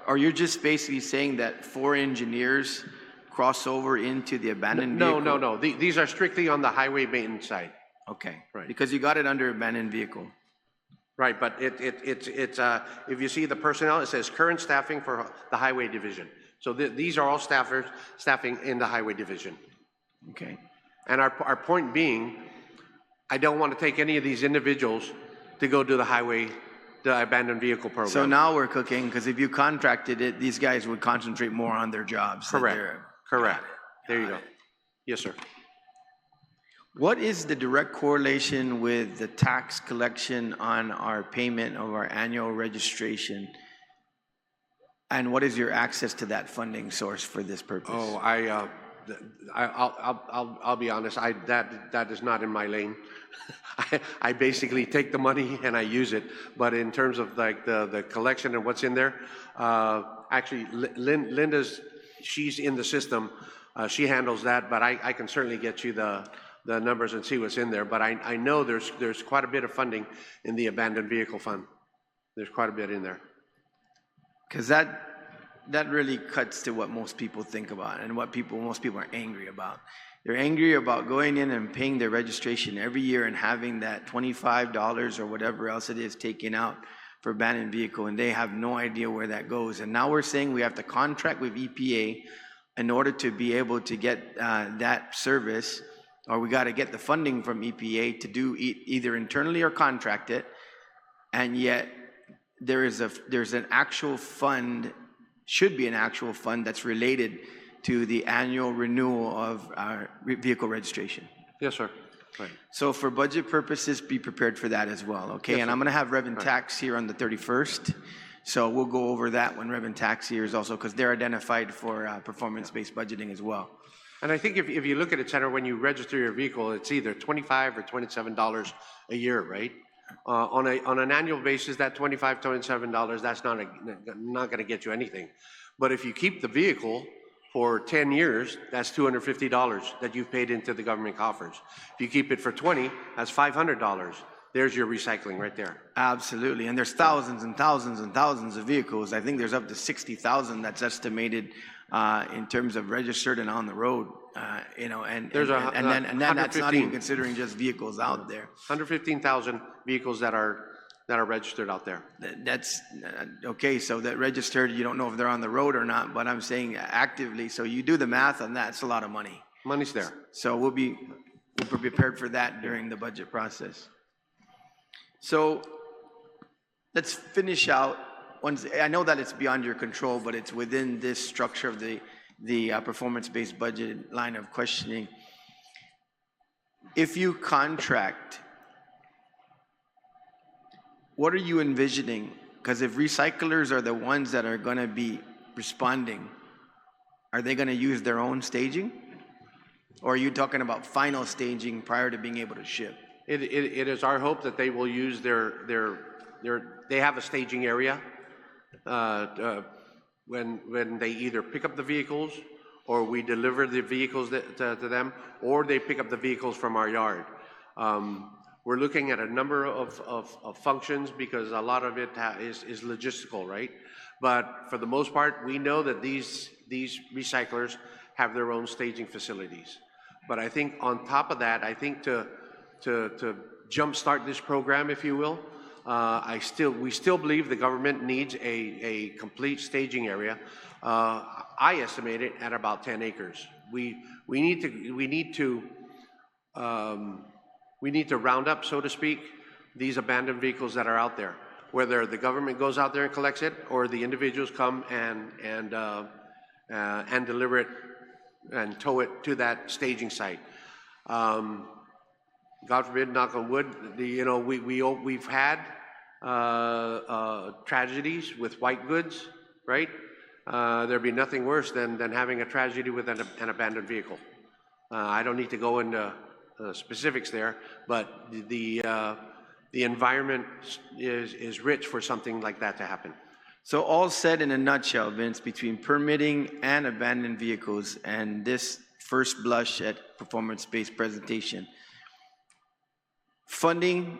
Are you just basically saying that 4 engineers cross over into the abandoned vehicle? No. These are strictly on the highway maintenance side. Okay. Right. Because you got it under abandoned vehicle. Right, but it's if you see the personnel, it says current staffing for the highway division. So these are all staffing in the highway division. Okay. And our point being, I don't want to take any of these individuals to go to the abandoned vehicle program. So now we're cooking, because if you contracted it, these guys would concentrate more on their jobs. Correct. There you go. Yes, sir. What is the direct correlation with the tax collection on our payment of our annual registration? And what is your access to that funding source for this purpose? Oh, I'll be honest. That is not in my lane. I basically take the money and I use it. But in terms of like the collection and what's in there, actually, Linda's, she's in the system. She handles that. But I can certainly get you the numbers and see what's in there. But I know there's quite a bit of funding in the abandoned vehicle fund. There's quite a bit in there. Because that really cuts to what most people think about and what most people are angry about. They're angry about going in and paying their registration every year and having that $25 or whatever else it is taken out for abandoned vehicle, and they have no idea where that goes. And now we're saying we have to contract with EPA in order to be able to get that service, or we got to get the funding from EPA to do either internally or contract it. And yet there's an actual fund, should be an actual fund that's related to the annual renewal of our vehicle registration. Yes, sir. Right. So for budget purposes, be prepared for that as well, okay? Yes, and sir. I'm gonna have Reverend Tax here on the 31st. So we'll go over that when Reverend Tax here is also, because they're identified for performance-based budgeting as well. And I think if you look at it, Senator, when you register your vehicle, it's either $25 or $27 a year, right? On an annual basis, that $25, $27, that's not going to get you anything. But if you keep the vehicle for 10 years, that's $250 that you've paid into the government coffers. If you keep it for 20, that's $500. There's your recycling right there. Absolutely, and there's thousands and thousands and thousands of vehicles. I think there's up to 60,000 that's estimated in terms of registered and on the road. And then that's not even considering just vehicles out there. 115,000 vehicles that are registered out there. That's okay. So that registered, you don't know if they're on the road or not, but I'm saying actively. So you do the math on that. It's a lot of money. Money's there. So we'll be prepared for that during the budget process. So let's finish out. I know that it's beyond your control, but it's within this structure of the performance-based budget line of questioning. If you contract, what are you envisioning? Because if recyclers are the ones that are going to be responding, are they going to use their own staging? Or are you talking about final staging prior to being able to ship? It is our hope that they will use they have a staging area when they either pick up the vehicles or we deliver the vehicles to them, or they pick up the vehicles from our yard. We're looking at a number of functions because a lot of it is logistical, right? But for the most part, we know that these recyclers have their own staging facilities. But I think on top of that, I think to jumpstart this program, if you will, we still believe the government needs a complete staging area. I estimate it at about 10 acres. We need to round up, so to speak, these abandoned vehicles that are out there, whether the government goes out there and collects it or the individuals come and deliver it and tow it to that staging site. God forbid, knock on wood, we've had tragedies with white goods, right? There'd be nothing worse than having a tragedy with an abandoned vehicle. I don't need to go into specifics there, but the environment is rich for something like that to happen. So all said in a nutshell, Vince, between permitting and abandoned vehicles and this first blush at performance-based presentation, funding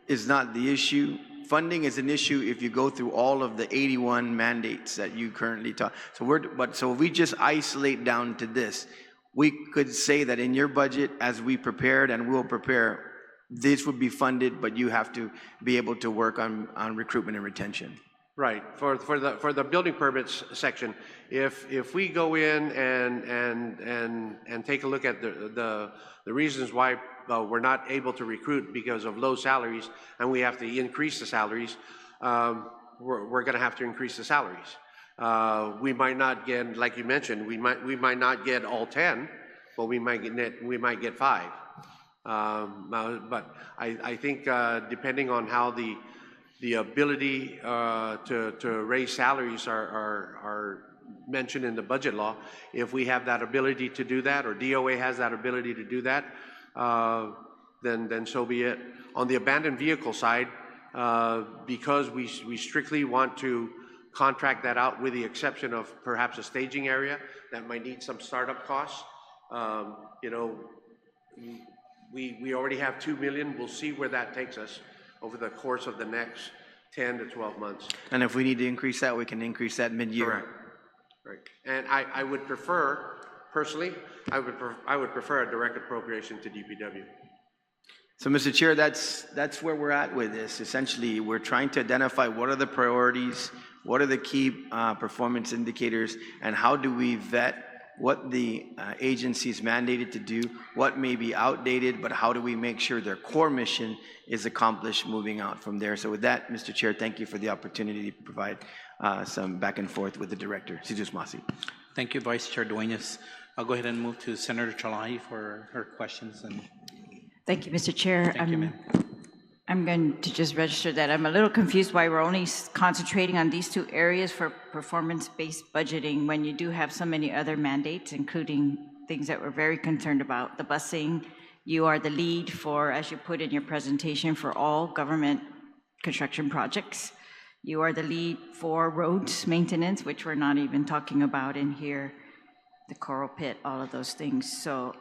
is not the issue. Funding is an issue if you go through all of the 81 mandates that you currently talk. So if we just isolate down to this, we could say that in your budget, as we prepared and will prepare, this would be funded, but you have to be able to work on recruitment and retention. Right. For the building permits section, if we go in and take a look at the reasons why we're not able to recruit because of low salaries, and we have to increase the salaries, we're going to have to increase the salaries. We might not get, like you mentioned, we might not get all 10, but we might get 5. But I think depending on how the ability to raise salaries are mentioned in the budget law, if we have that ability to do that, or DOA has that ability to do that, then so be it. On the abandoned vehicle side, because we strictly want to contract that out with the exception of perhaps a staging area that might need some startup costs, we already have $2 million. We'll see where that takes us over the course of the next 10 to 12 months. And if we need to increase that, we can increase that mid-year. Correct. Right. And I would prefer, personally, I would prefer a direct appropriation to DPW. So, Mr. Chair, that's where we're at with this. Essentially, we're trying to identify what are the priorities, what are the key performance indicators, and how do we vet what the agency is mandated to do, what may be outdated, but how do we make sure their core mission is accomplished moving out from there. So with that, Mr. Chair, thank you for the opportunity to provide some back and forth with the Director. Sidus Masi. Thank you, Vice Chair Duenas. I'll go ahead and move to Senator Chalahi for her questions. Thank you, Mr. Chair. Thank you, ma'am. I'm going to just register that I'm a little confused why we're only concentrating on these 2 areas for performance-based budgeting when you do have so many other mandates, including things that we're very concerned about. The busing, you are the lead for, as you put in your presentation, for all government construction projects. You are the lead for roads maintenance, which we're not even talking about in here, the coral pit, all of those things. So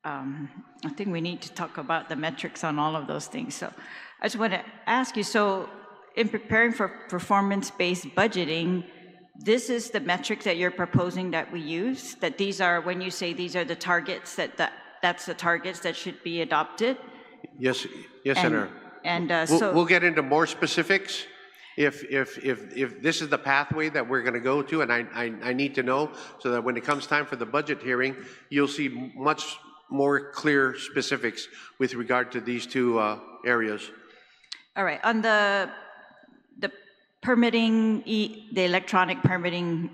I think we need to talk about the metrics on all of those things. So I just want to ask you, so in preparing for performance-based budgeting, this is the metric that you're proposing that we use, that these are, when you say these are the targets, that's the targets that should be adopted? Yes, Senator. And we'll get into more specifics if this is the pathway that we're going to go to, and I need to know so that when it comes time for the budget hearing, you'll see much more clear specifics with regard to these 2 areas. All right, on the permitting, the electronic permitting,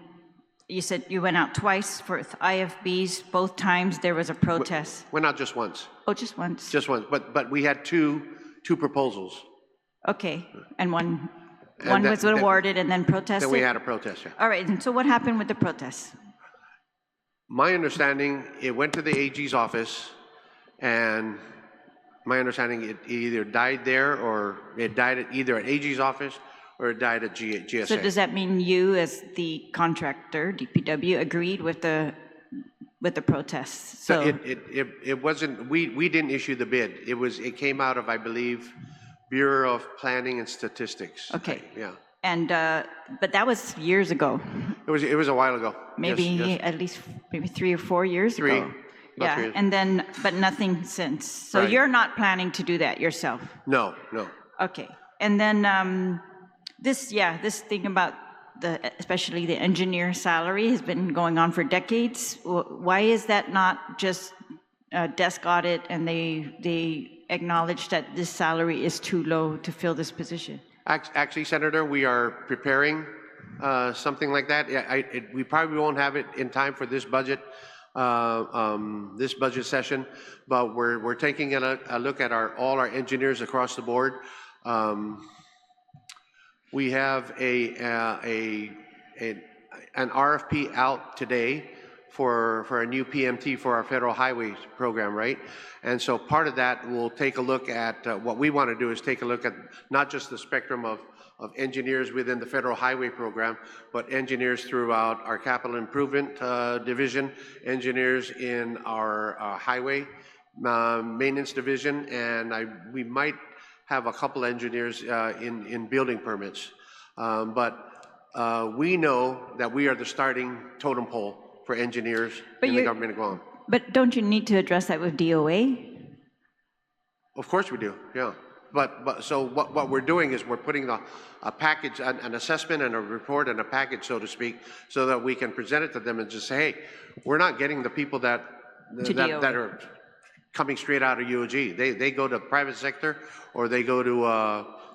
you said you went out twice for IFBs. Both times there was a protest. Went out just once. Oh, just once? Just once, but we had two proposals. Okay, and one was awarded and then protested? Then we had a protest, yeah. All right, and so what happened with the protest? My understanding, it went to the AG's office, and my understanding, it either died there, or it died either at AG's office, or it died at GSA. So does that mean you, as the contractor, DPW, agreed with the with the protests. So, It wasn't, we didn't issue the bid. It came out of, I believe, Bureau of Planning and Statistics. okay. Yeah. And, but that was years ago, It was a while ago. maybe Yes. at least maybe 3 or 4 years Three. ago. About Yeah, 3 years. and then, but nothing since. So Right. you're not planning to do that yourself? No. Okay. And then this thing about especially the engineer salary has been going on for decades. Why is that not just a desk audit and they acknowledge that this salary is too low to fill this position? Actually, Senator, we are preparing something like that. We probably won't have it in time for this budget session, but we're taking a look at all our engineers across the board. We have an RFP out today for a new PMT for our federal highways program, right? And so part of that, we'll take a look at, what we want to do is take a look at not just the spectrum of engineers within the federal highway program, but engineers throughout our capital improvement division, engineers in our highway maintenance division, and we might have a couple engineers in building permits. But we know that we are the starting totem pole for engineers in the government of Guam. But don't you need to address that with DOA? Of course we do, yeah. But so what we're doing is we're putting a package, an assessment and a report and a package, so to speak, so that we can present it to them and just say, hey, we're not getting the people that are coming straight out of UOG. They go to private sector, or they go to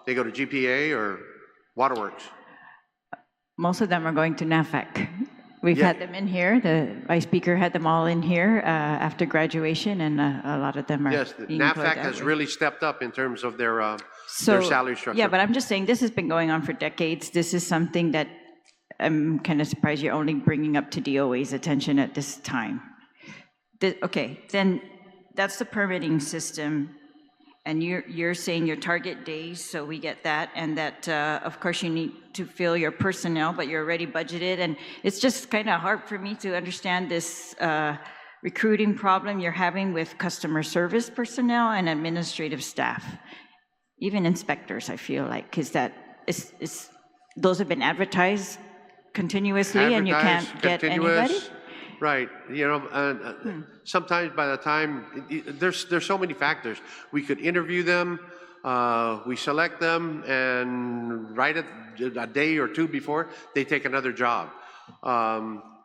GPA or Waterworks. Most of them are going to NAFAC. We've Yeah. had them in here. The Vice Speaker had them all in here after graduation, and a lot of them are Yes, being employed NAFAC that has way. really stepped up in terms of their So, salary structure. Yeah, but I'm just saying, this has been going on for decades. This is something that I'm kind of surprised you're only bringing up to DOA's attention at this time. Okay, then that's the permitting system, and you're saying your target days, so we get that, and that, of course, you need to fill your personnel, but you're already budgeted, and it's just kind of hard for me to understand this recruiting problem you're having with customer service personnel and administrative staff. Even inspectors, I feel like, those have been advertised continuously and you can't get anybody? Right, sometimes by the time, there's so many factors. We could interview them, we select them, and right a day or two before, they take another job.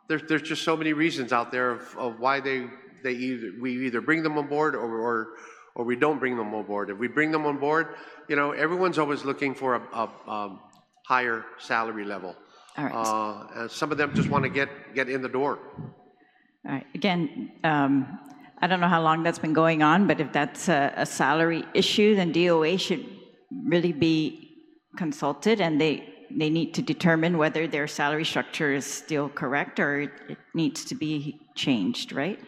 There's just so many reasons out there of why we either bring them on board or we don't bring them on board. If we bring them on board, everyone's always looking for a higher salary level. All right. And some of them just want to get in the door. All right, again, I don't know how long that's been going on, but if that's a salary issue, then DOA should really be consulted, and they need to determine whether their salary structure is still correct or it needs to be changed, right?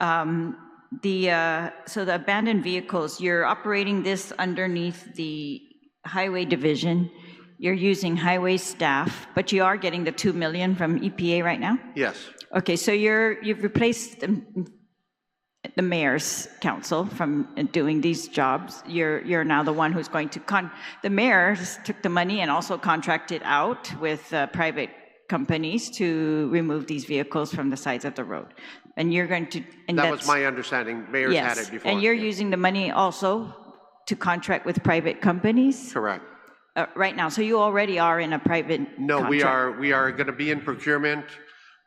So the abandoned vehicles, you're operating this underneath the highway division. You're using highway staff, but you are getting the $2 million from EPA right now? Yes. Okay, so you've replaced the mayor's council from doing these jobs. You're now the one who's going to the mayor took the money and also contracted out with private companies to remove these vehicles from the sides of the road. And you're going to, and That was my understanding. Mayor's had it before. And you're Yeah. using the money also to contract with private companies? Correct. Right now, so you already are in a private No, contract. we are going to be in procurement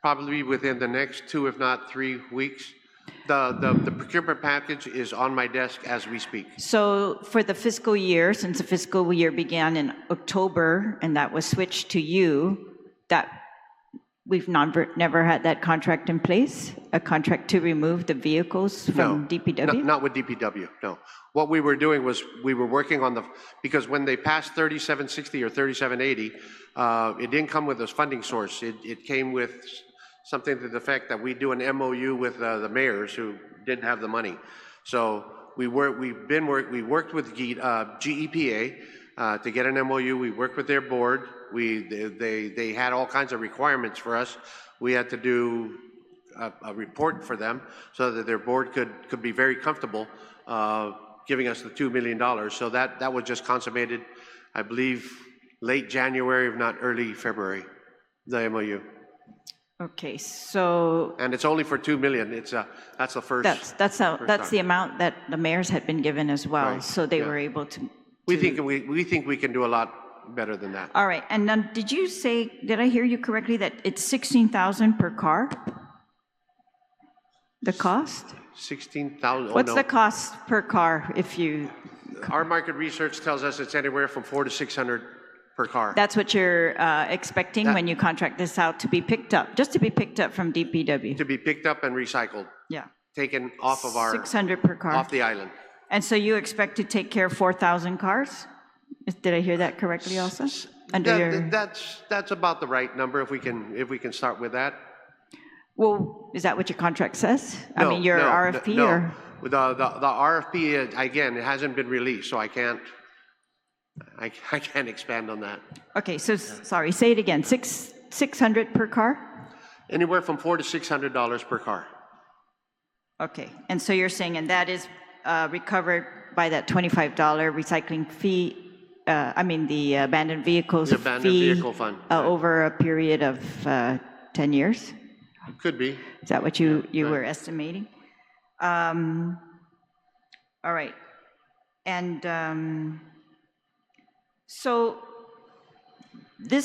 probably within the next 2, if not 3 weeks. The procurement package is on my desk as we speak. So for the fiscal year, since the fiscal year began in October and that was switched to you, that we've never had that contract in place? A contract to remove the vehicles from DPW? Not with DPW, no. What we were doing was we were working on because when they passed 3760 or 3780, it didn't come with a funding source. It came with something to the effect that we do an MOU with the mayors who didn't have the money. So we worked with GEPA to get an MOU. We worked with their board. They had all kinds of requirements for us. We had to do a report for them so that their board could be very comfortable giving us the $2 million. So that was just consummated, I believe, late January, if not early February, the MOU. Okay, so And it's only for $2 million. That's the first. that's time. the amount that the mayors had been given as well, Right, so they yeah. were able to. We think we can do a lot better than that. All right, and then did I hear you correctly that it's 16,000 per car? The cost? 16,000. Oh, What's no. the cost per car if you, Our market research tells us it's anywhere from 400 to 600 per car. that's what you're expecting That- when you contract this out to be picked up, just to be picked up from DPW? To be picked up and recycled, Yeah. taken off of 600 per car. off the island. And so you expect to take care of 4,000 cars? Did I hear that correctly also? Under your, That's about the right number if we can start with that. well, is that what your contract says? I No, mean, your no, RFP no. or? The RFP, again, it hasn't been released, so I can't expand on that. Okay, so, sorry, say it again, 600 per car? Anywhere from $400 to $600 per car. Okay, and so you're saying, and that is recovered by that $25 recycling fee, the abandoned vehicles The abandoned fee vehicle fund, right. over a period of 10 years? Could be. Is that what you right. were estimating? All right. And so the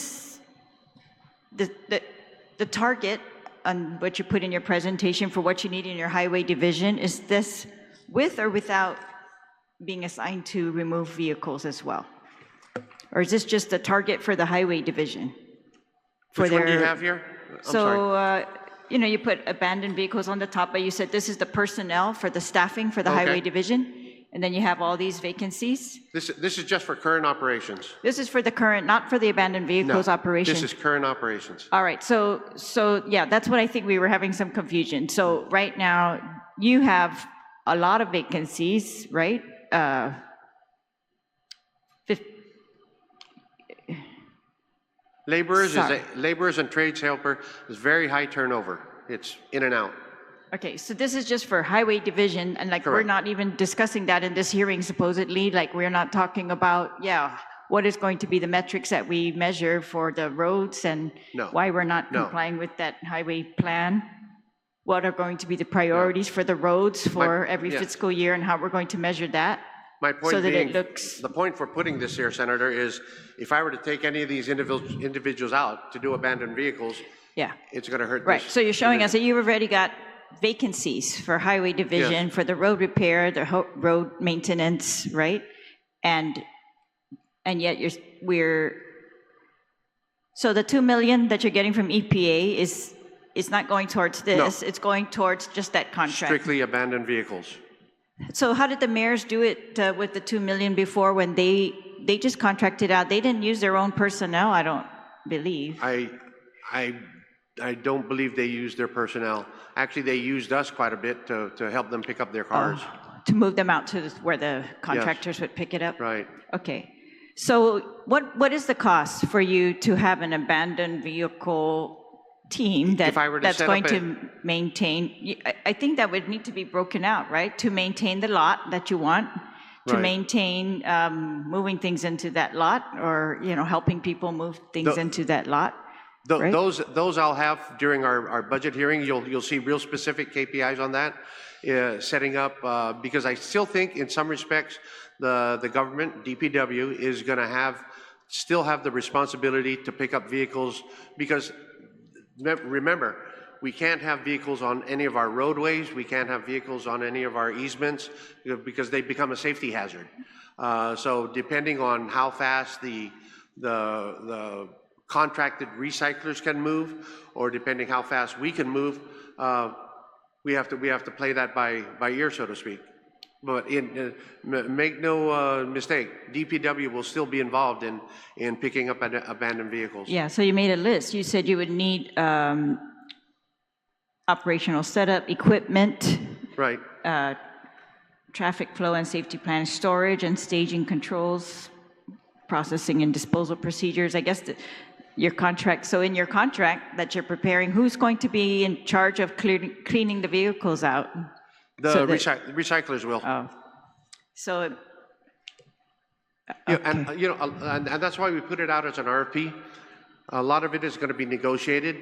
target on what you put in your presentation for what you need in your highway division, is this with or without being assigned to remove vehicles as well? Or is this just the target for the highway division? Which one do you have here? I'm sorry. So, you put abandoned vehicles on the top, but you said this is the personnel for the staffing for the Okay. highway division, and then you have all these vacancies? This is just for current operations. This is for the current, not for the abandoned vehicles No, operation? This is current operations. All right, so yeah, that's what I think we were having some confusion. So right now, you have a lot of vacancies, right? Sorry. Laborers and trades helper is very high turnover. It's in and out. Okay, so this is just for highway division, and like, we're Correct. not even discussing that in this hearing supposedly, like, we're not talking about, what is going to be the metrics that we measure for the roads and No. why we're not No. complying with that highway plan? What are going to be the priorities for the roads for every yes. fiscal year, and how we're going to measure that? My point So that being, it looks, the point for putting this here, Senator, is if I were to take any of these individuals out to do abandoned vehicles, yeah, it's going to hurt right. this So you're showing us division. that you've already got vacancies for highway division, for the road repair, the road maintenance, right? And yet so the 2 million that you're getting from EPA is not going towards this, it's going towards just that contract. Strictly abandoned vehicles. So how did the mayors do it with the 2 million before, when they just contracted out? They didn't use their own personnel, I don't believe. I don't believe they used their personnel. Actually, they used us quite a bit to help them pick up their cars. To move them out to where the contractors would pick it up? Right. Okay. So what is the cost for you to have an abandoned vehicle team If I were to that's set going up to maintain? I think that would need to be broken out, right? To maintain the lot that you want, to Right. maintain moving things into that lot, or, helping people move things into that lot. Right. Those I'll have during our budget hearing. You'll see real specific KPIs on that, setting up, because I still think in some respects, the government, DPW, is going to still have the responsibility to pick up vehicles, because remember, we can't have vehicles on any of our roadways, we can't have vehicles on any of our easements, because they become a safety hazard. So depending on how fast the contracted recyclers can move, or depending how fast we can move, we have to play that by ear, so to speak. But make no mistake, DPW will still be involved in picking up abandoned vehicles. Yeah, so you made a list. You said you would need operational setup, equipment, Right. traffic flow and safety plan, storage and staging controls, processing and disposal procedures. I guess Your contract, so in your contract that you're preparing, who's going to be in charge of cleaning the vehicles out? The So that- recyclers will. Oh, so, Yeah, okay. and, and that's why we put it out as an RFP. A lot of it is going to be negotiated.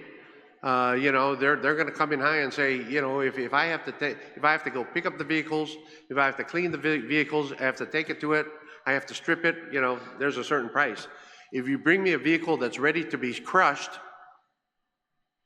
They're going to come in high and say, if I have to go pick up the vehicles, if I have to clean the vehicles, I have to take it to it, I have to strip it, there's a certain price. If you bring me a vehicle that's ready to be crushed,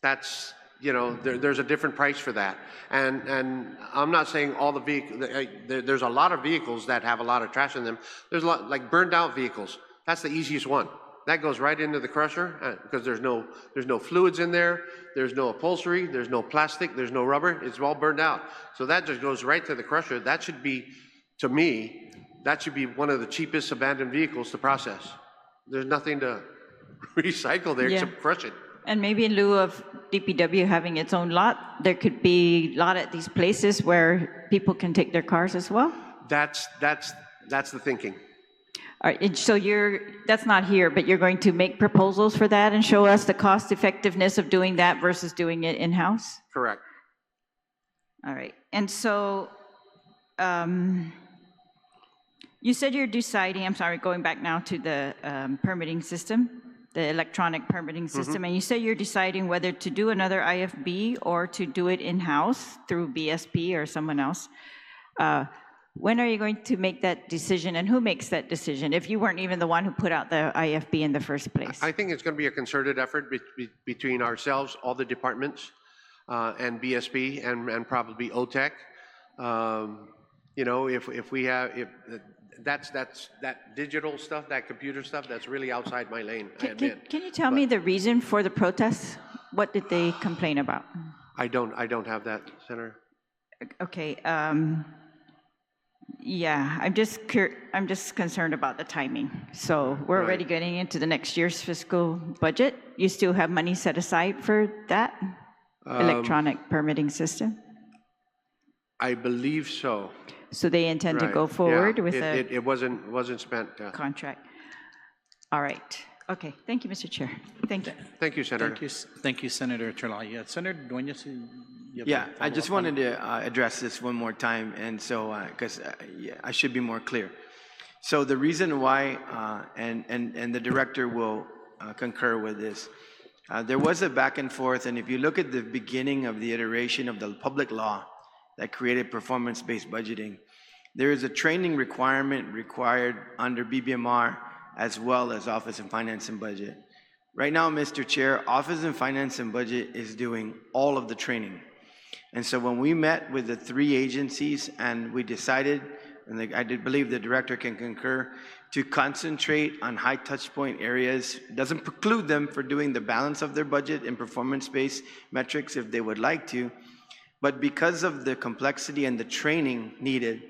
that's, there's a different price for that. And I'm not saying all the vehicles, there's a lot of vehicles that have a lot of trash in them. There's a lot, like burned out vehicles. That's the easiest one. That goes right into the crusher because there's no fluids in there, there's no upholstery, there's no plastic, there's no rubber, it's all burned out. So that just goes right to the crusher. That should be, to me, that should be one of the cheapest abandoned vehicles to process. There's nothing to recycle there except crush it. And maybe in lieu of DPW having its own lot, there could be a lot at these places where people can take their cars as well? That's the thinking. All right, and so that's not here, but you're going to make proposals for that and show us the cost effectiveness of doing that versus doing it in-house? Correct. All right, and so you said you're deciding, I'm sorry, going back now to the permitting system, the electronic permitting system, and you say you're deciding whether to do another IFB or to do it in-house through BSP or someone else. When are you going to make that decision, and who makes that decision if you weren't even the one who put out the IFB in the first place? I think it's going to be a concerted effort between ourselves, all the departments, and BSP, and probably OTEC. If we have, that digital stuff, that computer stuff, that's really outside my lane, I admit. Can you tell me the reason for the protests? What did they complain about? I don't have that, Senator. Okay, yeah, I'm just concerned about the timing. So we're already getting into the next year's fiscal budget. You still have money set aside for that electronic permitting system? I believe so. So they intend to Right. go forward Yeah, with it wasn't spent. contract? All right. Okay, thank you, Mr. Chair. Thank you. Thank you, Senator. Thank you, Senator Terlahi. Senator Dueñas, you have a Yeah, I just follow-up on- wanted to address this one more time, and so, because I should be more clear. So the reason why, and the director will concur with this, there was a back and forth, and if you look at the beginning of the iteration of the public law that created performance-based budgeting, there is a training required under BBMR as well as Office of Finance and Budget. Right now, Mr. Chair, Office of Finance and Budget is doing all of the training. And so when we met with the three agencies and we decided, and I did believe the director can concur, to concentrate on high touch point areas, doesn't preclude them for doing the balance of their budget and performance-based metrics if they would like to, but because of the complexity and the training needed,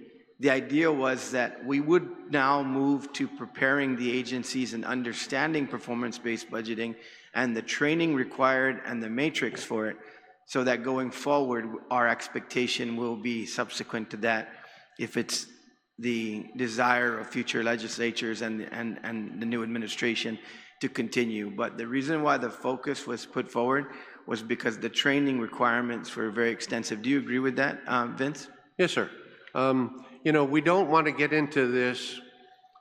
the idea was that we would now move to preparing the agencies and understanding performance-based budgeting and the training required and the matrix for it, so that going forward, our expectation will be subsequent to that if it's the desire of future legislatures and the new administration to continue. But the reason why the focus was put forward was because the training requirements were very extensive. Do you agree with that, Vince? Yes, sir. We don't want to get into this.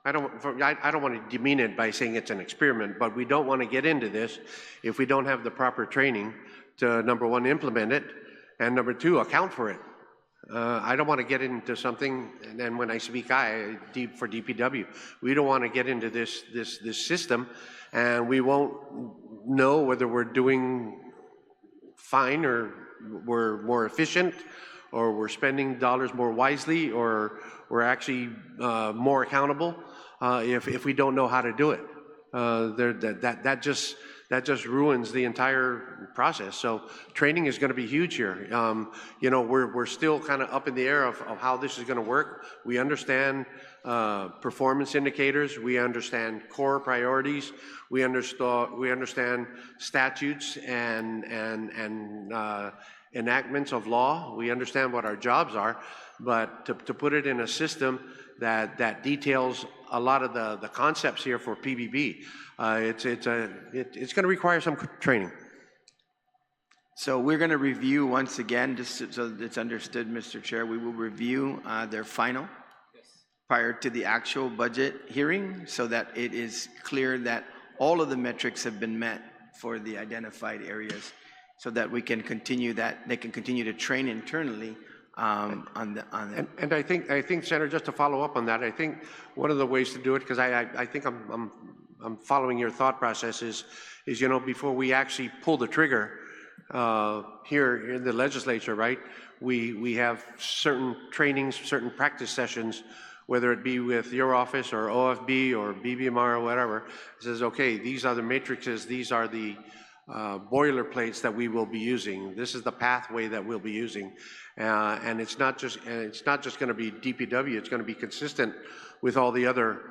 I don't want to demean it by saying it's an experiment, but we don't want to get into this if we don't have the proper training to, number one, implement it, and number two, account for it. I don't want to get into something, and then when I speak for DPW, we don't want to get into this system, and we won't know whether we're doing fine or we're more efficient, or we're spending dollars more wisely, or we're actually more accountable if we don't know how to do it. That just ruins the entire process. So training is going to be huge here. We're still kind of up in the air of how this is going to work. We understand performance indicators. We understand core priorities. We understand statutes and enactments of law. We understand what our jobs are, but to put it in a system that details a lot of the concepts here for PBB. It's going to require some training. So we're going to review once again, just so that it's understood, Mr. Chair, we will review their final prior to the actual budget hearing so that it is clear that all of the metrics have been met for the identified areas so that we can continue that, they can continue to train internally on the. And I think, Senator, just to follow up on that, I think one of the ways to do it, because I think I'm following your thought process is, you know, before we actually pull the trigger, here in the legislature, right? We have certain trainings, certain practice sessions, whether it be with your office or OFB or BBMR or whatever. It says, okay, these are the matrices, these are the boilerplates that we will be using. This is the pathway that we'll be using, and it's not just going to be DPW. It's going to be consistent with all the other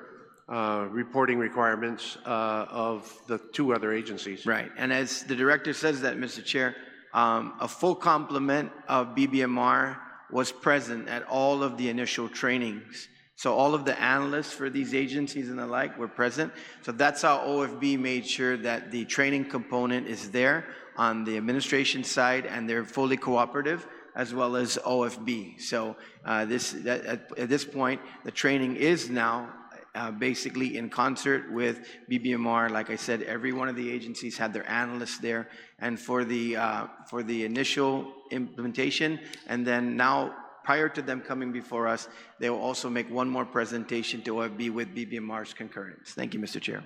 reporting requirements of the two other agencies. Right, and as the director says that, Mr. Chair, a full complement of BBMR was present at all of the initial trainings. So all of the analysts for these agencies and the like were present. So that's how OFB made sure that the training component is there on the administration side, and they're fully cooperative, as well as OFB. So at this point, the training is now basically in concert with BBMR. Like I said, every one of the agencies had their analysts there, and for the initial implementation, and then now prior to them coming before us, they will also make one more presentation to OFB with BBMR's concurrence. Thank you, Mr. Chair.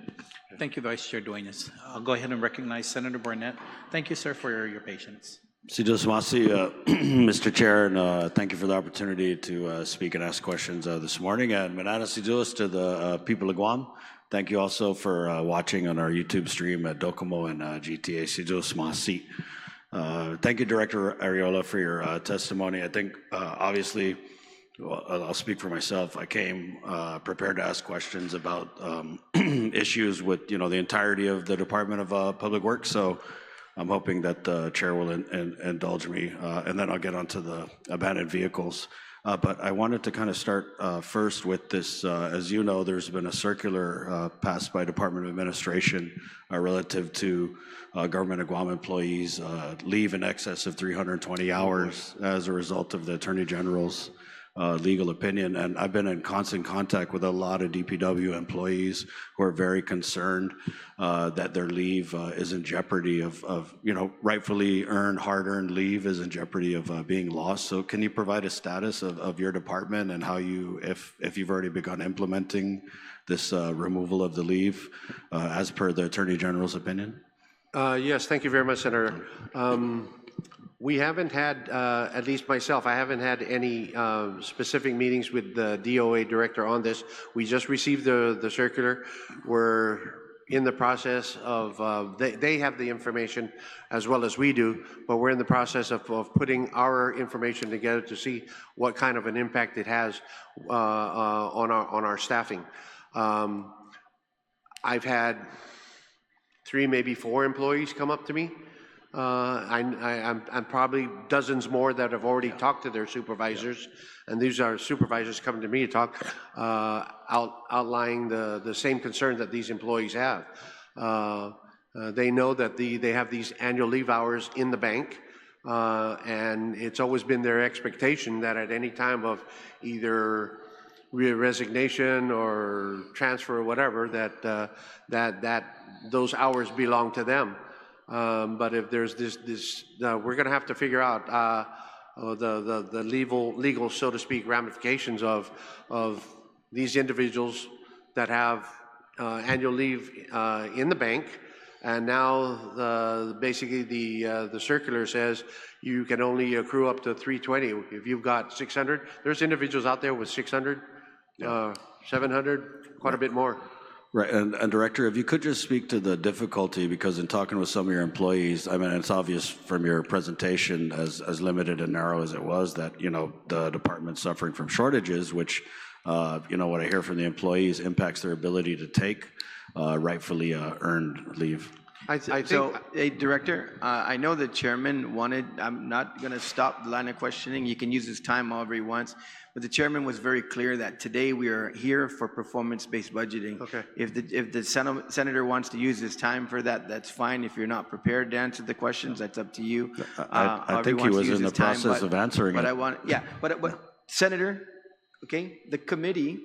Thank you, Vice Chair Duenas. I'll go ahead and recognize Senator Barnett. Thank you, sir, for your patience. Mr. Chair, and thank you for the opportunity to speak and ask questions this morning. And Manana Siduos to the people of Guam. Thank you also for watching on our YouTube stream at Docomo and GTA Siduos Masi. Thank you, Director Ariola, for your testimony. I think, obviously, well, I'll speak for myself. I came prepared to ask questions about issues with, you know, the entirety of the Department of Public Works. So I'm hoping that the chair will indulge me, and then I'll get onto the abandoned vehicles. But I wanted to kind of start first with this. As you know, there's been a circular passed by Department of Administration relative to government of Guam employees leave in excess of 320 hours as a result of the Attorney General's legal opinion. And I've been in constant contact with a lot of DPW employees who are very concerned that their leave is in jeopardy of, you know, rightfully earned, hard-earned leave is in jeopardy of being lost. So can you provide a status of your department and how you, if you've already begun implementing this removal of the leave as per the Attorney General's opinion? Yes, thank you very much, Senator. We haven't had, at least myself, I haven't had any specific meetings with the DOA director on this. We just received the circular. We're in the process of, they have the information as well as we do, but we're in the process of putting our information together to see what kind of an impact it has on our staffing. I've had 3, maybe 4 employees come up to me. I'm probably dozens more that have already talked to their supervisors, and these are supervisors coming to me to talk, outlining the same concern that these employees have. They know that they have these annual leave hours in the bank, and it's always been their expectation that at any time of either resignation or transfer or whatever, that those hours belong to them. But if there's this we're going to have to figure out the legal, so to speak, ramifications of these individuals that have annual leave in the bank, and now basically the circular says you can only accrue up to 320. If you've got 600, there's individuals out there with 600, 700, quite a bit more. Right, and Director, if you could just speak to the difficulty, because in talking with some of your employees, I mean, it's obvious from your presentation, as limited and narrow as it was, that, you know, the department's suffering from shortages, which, you know, what I hear from the employees impacts their ability to take rightfully earned leave. I think, So, hey, Director, I know the chairman wanted, I'm not going to stop the line of questioning. You can use his time however he wants. But the chairman was very clear that today we are here for performance-based budgeting. Okay. If the senator wants to use his time for that, that's fine. If you're not prepared to answer the questions, that's up to you. I However think he wants to was use in the his time, process of answering But it. I want, yeah, but Senator, okay, the committee,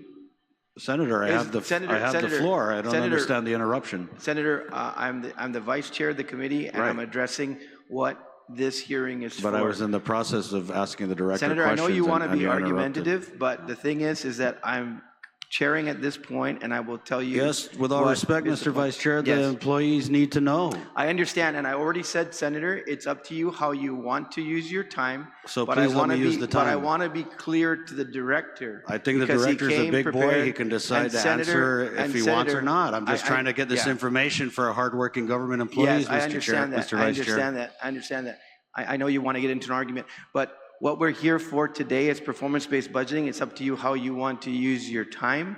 Senator, I have the Senator, floor. I don't Senator- understand the interruption. Senator, I'm the vice chair of the committee, and I'm Right. addressing what this hearing is But for. I was in the process of asking the director Senator, I questions. know you want to and be you interrupted. argumentative, but the thing is that I'm chairing at this point, and I will tell you. Yes, with all what respect, is the Mr. point. Vice Chair, the Yes. employees need to know. I understand, and I already said, Senator, it's up to you how you want to use your time. So but please I let wanna me use be- the But I time. want to be clear to the director. I think the because he director's a came big boy. prepared, He can decide and to Senator- answer if and he wants or Senator, not. I'm just trying to get this yeah. information for our hardworking government employees, Yes, I Mr. Chair, understand that. Mr. I Vice Chair. understand that. I understand that. I know you want to get into an argument, but what we're here for today is performance-based budgeting. It's up to you how you want to use your time.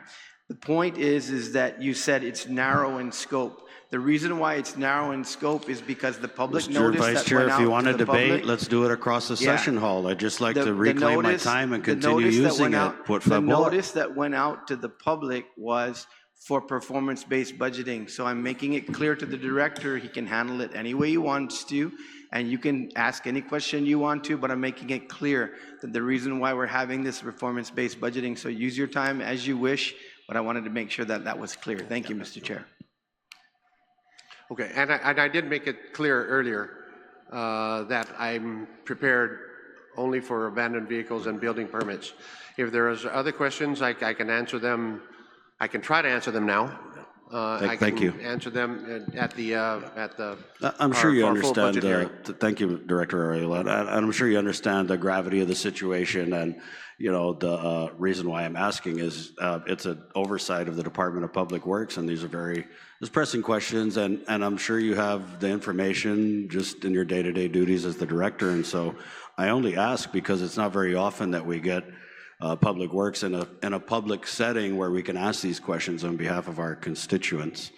The point is that you said it's narrow in scope. The reason why it's narrow in scope is because the public Mr. notice Vice that Chair, went if out you to want to the debate, public. let's do it across the Yeah. session hall. I'd just like The- to the reclaim notice- my time and the continue notice that using went it. out- Por The favor. notice that went out to the public was for performance-based budgeting. So I'm making it clear to the director, he can handle it any way he wants to, and you can ask any question you want to, but I'm making it clear that the reason why we're having this performance-based budgeting, so use your time as you wish, but I wanted to make sure that that was clear. Thank you, Mr. Chair. okay, and I did make it clear earlier that I'm prepared only for abandoned vehicles and building permits. If there is other questions, I can answer them. I can try to answer them now. Thank you. I can answer them at the I'm sure you our full understand, budget hearing. thank you, Director Arreola, and I'm sure you understand the gravity of the situation, and, you know, the reason why I'm asking is it's an oversight of the Department of Public Works, and these are there's pressing questions, and I'm sure you have the information just in your day-to-day duties as the director, and so I only ask because it's not very often that we get Public Works in a public setting where we can ask these questions on behalf of our constituents.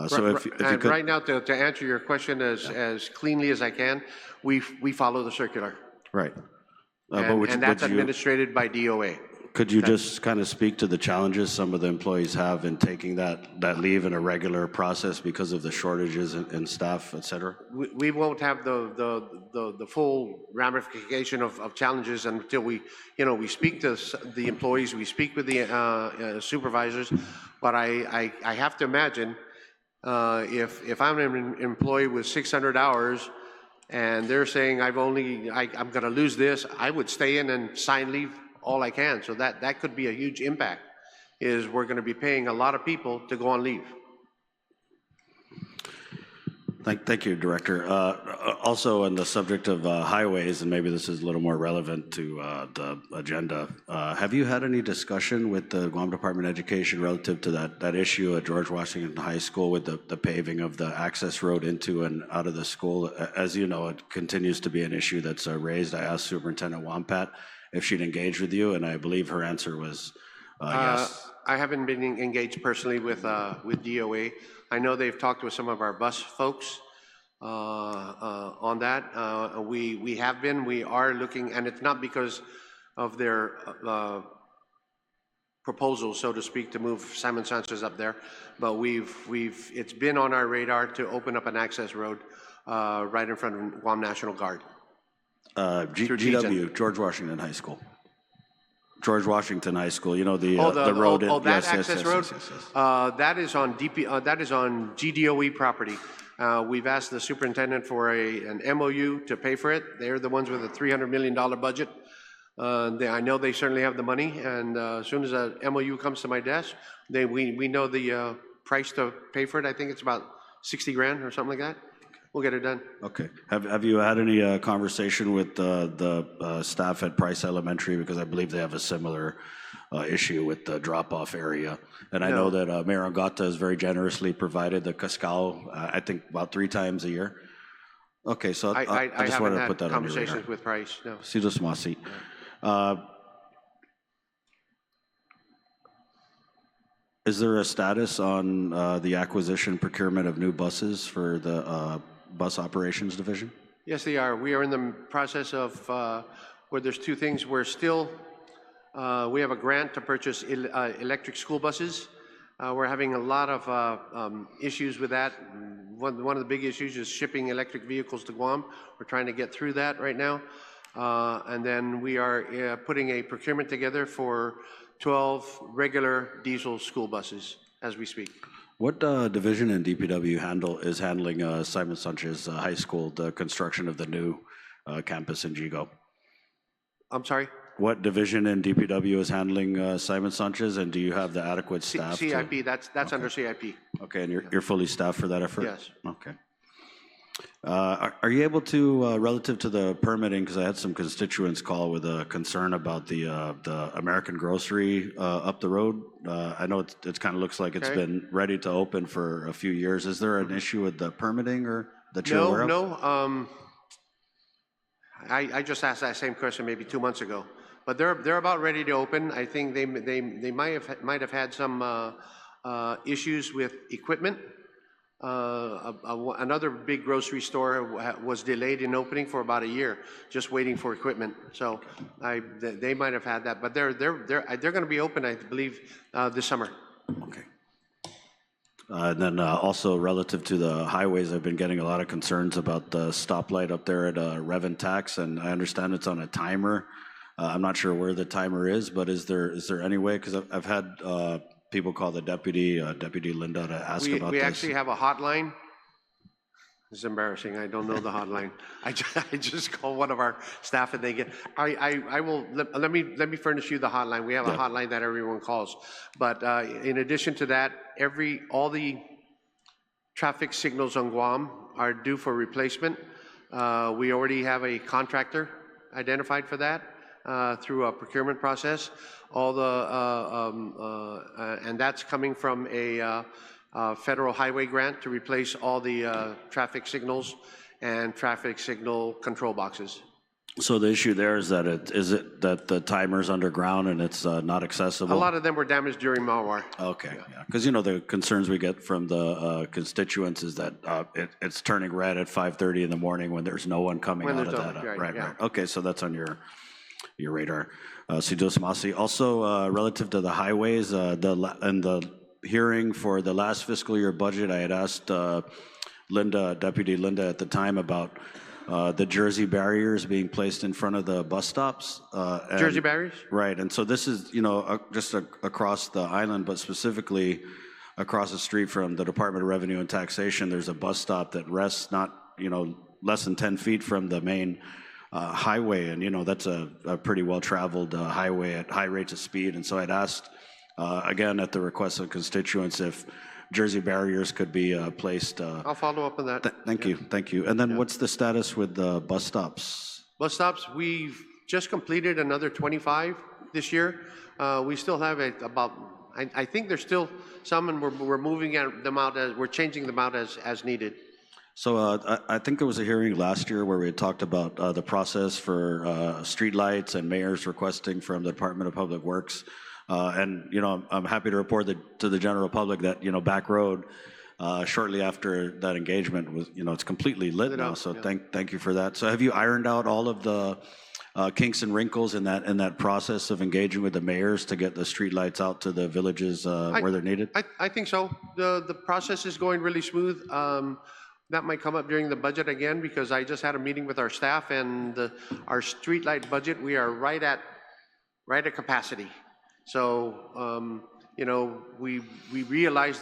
So if you And could, right now, to answer your question as cleanly as I can, we follow the circular. right. And that's administrated by DOA. Could you just kind of speak to the challenges some of the employees have in taking that leave in a regular process because of the shortages in staff, et cetera? We won't have the full ramification of challenges until we speak to the employees, we speak with the supervisors. But I have to imagine if I'm an employee with 600 hours and they're saying I'm going to lose this, I would stay in and sign leave all I can. So that could be a huge impact, is we're going to be paying a lot of people to go on leave. Thank you, Director. Also, on the subject of highways, and maybe this is a little more relevant to the agenda, have you had any discussion with the Guam Department of Education relative to that issue at George Washington High School with the paving of the access road into and out of the school? As you know, it continues to be an issue that's raised. I asked Superintendent Wampat if she'd engaged with you, and I believe her answer was yes. I haven't been engaged personally with DOA. I know they've talked with some of our bus folks on that. We are looking, and it's not because of their proposal, so to speak, to move Simon Sanchez up there, but it's been on our radar to open up an access road right in front of Guam National Guard. GW, George Washington High School. George Washington High School, you know, the road. That access road? That is on that is on GDOE property. We've asked the superintendent for an MOU to pay for it. They're the ones with a $300 million budget. I know they certainly have the money, and as soon as a MOU comes to my desk, we know the price to pay for it. I think it's about 60 grand or something like that. We'll get it done. Okay. Have you had any conversation with the staff at Price Elementary, because I believe they have a similar issue with the drop-off area? And I know that Mayor Angata has very generously provided the Cascal, I think about 3 times a year. Okay, so I just haven't wanted to had put that on your radar. conversations with Price, no. Sido Smasi. Is there a status on the acquisition procurement of new buses for the bus operations division? Yes, they are. We are in the process of, where there's two things. We're still, we have a grant to purchase electric school buses. We're having a lot of issues with that. One of the big issues is shipping electric vehicles to Guam. We're trying to get through that right now. And then we are putting a procurement together for 12 regular diesel school buses as we speak. What division in DPW is handling Simon Sanchez High School, the construction of the new campus in Jigo? I'm sorry? What division in DPW is handling Simon Sanchez, and do you have the adequate staff? CIP, that's under CIP. Okay, and you're fully staffed for that effort? Yes. Okay. Are you able to, relative to the permitting, because I had some constituents call with a concern about the American Grocery up the road. I know it kind of looks like it's been ready to open for a few years. Is there an issue with the permitting or that you're aware of? No. I just asked that same question maybe 2 months ago, but they're about ready to open. I think they might have had some issues with equipment. Another big grocery store was delayed in opening for about a year, just waiting for equipment. So they might have had that, but they're going to be open, I believe, this summer. Okay. And then also relative to the highways, I've been getting a lot of concerns about the stoplight up there at Rev and Tax, and I understand it's on a timer. I'm not sure where the timer is, but is there any way? Because I've had people call the Deputy Linda to ask about this. We actually have a hotline. It's embarrassing. I don't know the hotline. I just call one of our staff and they get. I will let me furnish you the hotline. We have a hotline that everyone calls. But in addition to that, all the traffic signals on Guam are due for replacement. We already have a contractor identified for that through a procurement process. All the and that's coming from a federal highway grant to replace all the traffic signals and traffic signal control boxes. So the issue there is that that the timer's underground and it's not accessible? A lot of them were damaged during Mawar. Okay, yeah, because the concerns we get from the constituents is that it's turning red at 5:30 in the morning when there's no one coming out of that. Right. Okay, so that's on your radar. Sidos Masi. Also, relative to the highways, and the hearing for the last fiscal year budget, I had asked Deputy Linda at the time about the Jersey barriers being placed in front of the bus stops. Jersey barriers? Right, and so this is, just across the island, but specifically across the street from the Department of Revenue and Taxation, there's a bus stop that rests not, less than 10 feet from the main highway, and that's a pretty well-traveled highway at high rates of speed. And so I'd asked, again, at the request of constituents, if Jersey barriers could be placed. I'll follow up on that. Thank you. And then what's the status with the bus stops? Bus stops, we've just completed another 25 this year. We still have about, I think there's still some, and we're moving them out, we're changing them out as needed. So I think there was a hearing last year where we had talked about the process for streetlights and mayors requesting from the Department of Public Works. And I'm happy to report to the general public that Back Road, shortly after that engagement was, it's completely lit now. So thank you for that. So have you ironed out all of the kinks and wrinkles in that process of engaging with the mayors to get the streetlights out to the villages where they're needed? I think so. The process is going really smooth. That might come up during the budget again, because I just had a meeting with our staff, and our streetlight budget, we are right at capacity. So we realized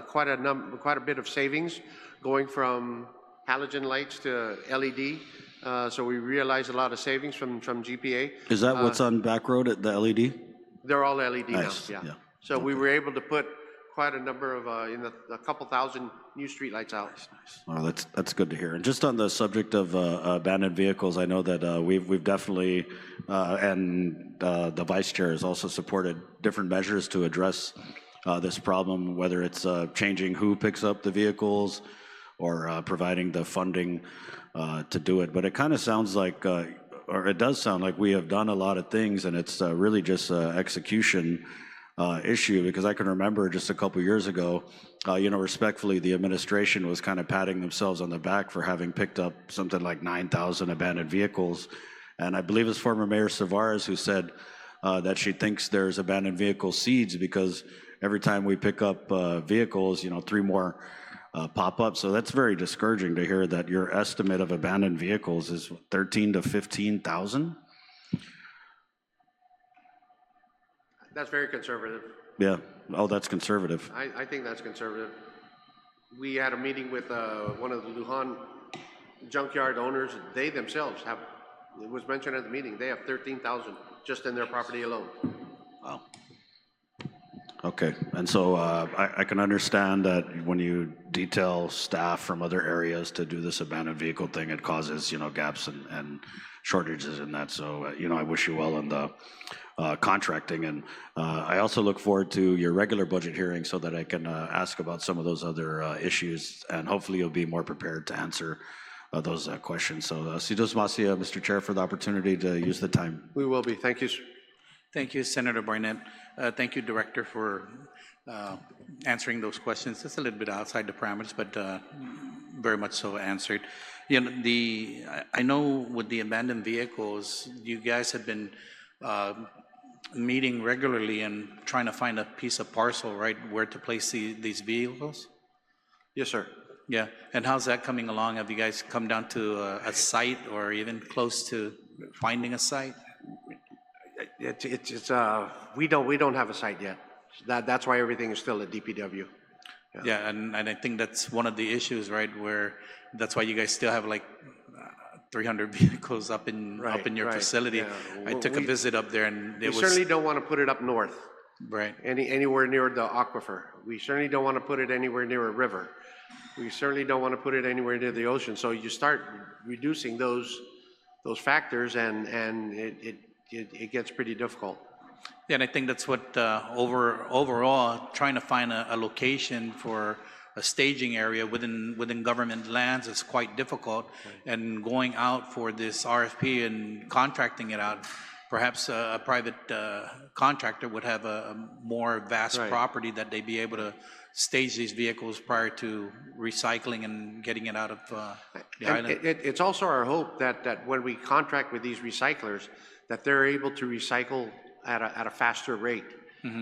quite a bit of savings going from halogen lights to LED. So we realized a lot of savings from GPA. Is that what's on Back Road at the LED? They're all LED nice. now. Yeah. So we were able to put quite a number of a couple thousand new streetlights out. Nice. Well, that's good to hear. And just on the subject of abandoned vehicles, I know that we've definitely and the vice chair has also supported different measures to address this problem, whether it's changing who picks up the vehicles or providing the funding to do it. But it kind of sounds like, or it does sound like we have done a lot of things, and it's really just execution issue, because I can remember just a couple years ago, respectfully, the administration was kind of patting themselves on the back for having picked up something like 9,000 abandoned vehicles. And I believe it's former Mayor Savares who said that she thinks there's abandoned vehicle seeds because every time we pick up vehicles, 3 more pop up. So that's very discouraging to hear that your estimate of abandoned vehicles is 13 to 15,000. That's very conservative. Yeah. Oh, that's conservative. I think that's conservative. We had a meeting with one of the Lujan junkyard owners. They themselves have, it was mentioned at the meeting, they have 13,000 just in their property alone. Wow. Okay, and so I can understand that when you detail staff from other areas to do this abandoned vehicle thing, it causes, gaps and shortages in that. So, I wish you well in the contracting. And I also look forward to your regular budget hearing so that I can ask about some of those other issues, and hopefully you'll be more prepared to answer those questions. So, Sidos Masia, Mr. Chair, for the opportunity to use the time. We will be. Thank you. Thank you, Senator Barnett. Thank you, Director, for answering those questions. It's a little bit outside the parameters, but very much so answered. I know with the abandoned vehicles, you guys have been meeting regularly and trying to find a piece of parcel, right, where to place these vehicles? Yes, sir. Yeah, and how's that coming along? Have you guys come down to a site or even close to finding a site? We don't have a site yet. That's why everything is still at DPW. Yeah, and I think that's one of the issues, right? Where that's why you guys still have like 300 vehicles up in your facility. Yeah. I took a visit up there, and We certainly don't want to put it up north, right. anywhere near the aquifer. We certainly don't want to put it anywhere near a river. We certainly don't want to put it anywhere near the ocean. So you start reducing those factors, and it gets pretty difficult. Yeah, and I think that's what overall trying to find a location for a staging area within government lands is quite difficult. And going out for this RFP and contracting it out, perhaps a private contractor would have a more vast property that they'd be able to stage these vehicles prior to recycling and getting it out of the island. It's also our hope that when we contract with these recyclers, that they're able to recycle at a faster rate,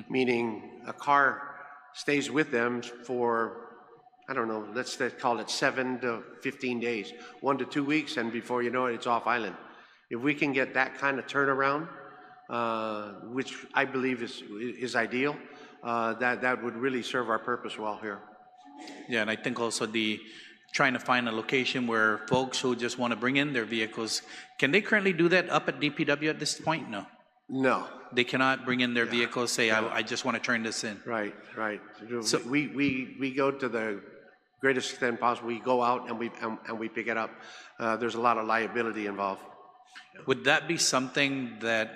meaning a car stays with them for, I don't know, let's call it 7 to 15 days, 1 to 2 weeks, and before you know it, it's off island. If we can get that kind of turnaround, which I believe is ideal, that would really serve our purpose well here. Yeah, and I think also trying to find a location where folks who just want to bring in their vehicles, can they currently do that up at DPW at this point? No. No. They cannot bring in their vehicles, say, I just want to turn this in. Right. So we go to the greatest extent possible. We go out and we pick it up. There's a lot of liability involved. would that be something that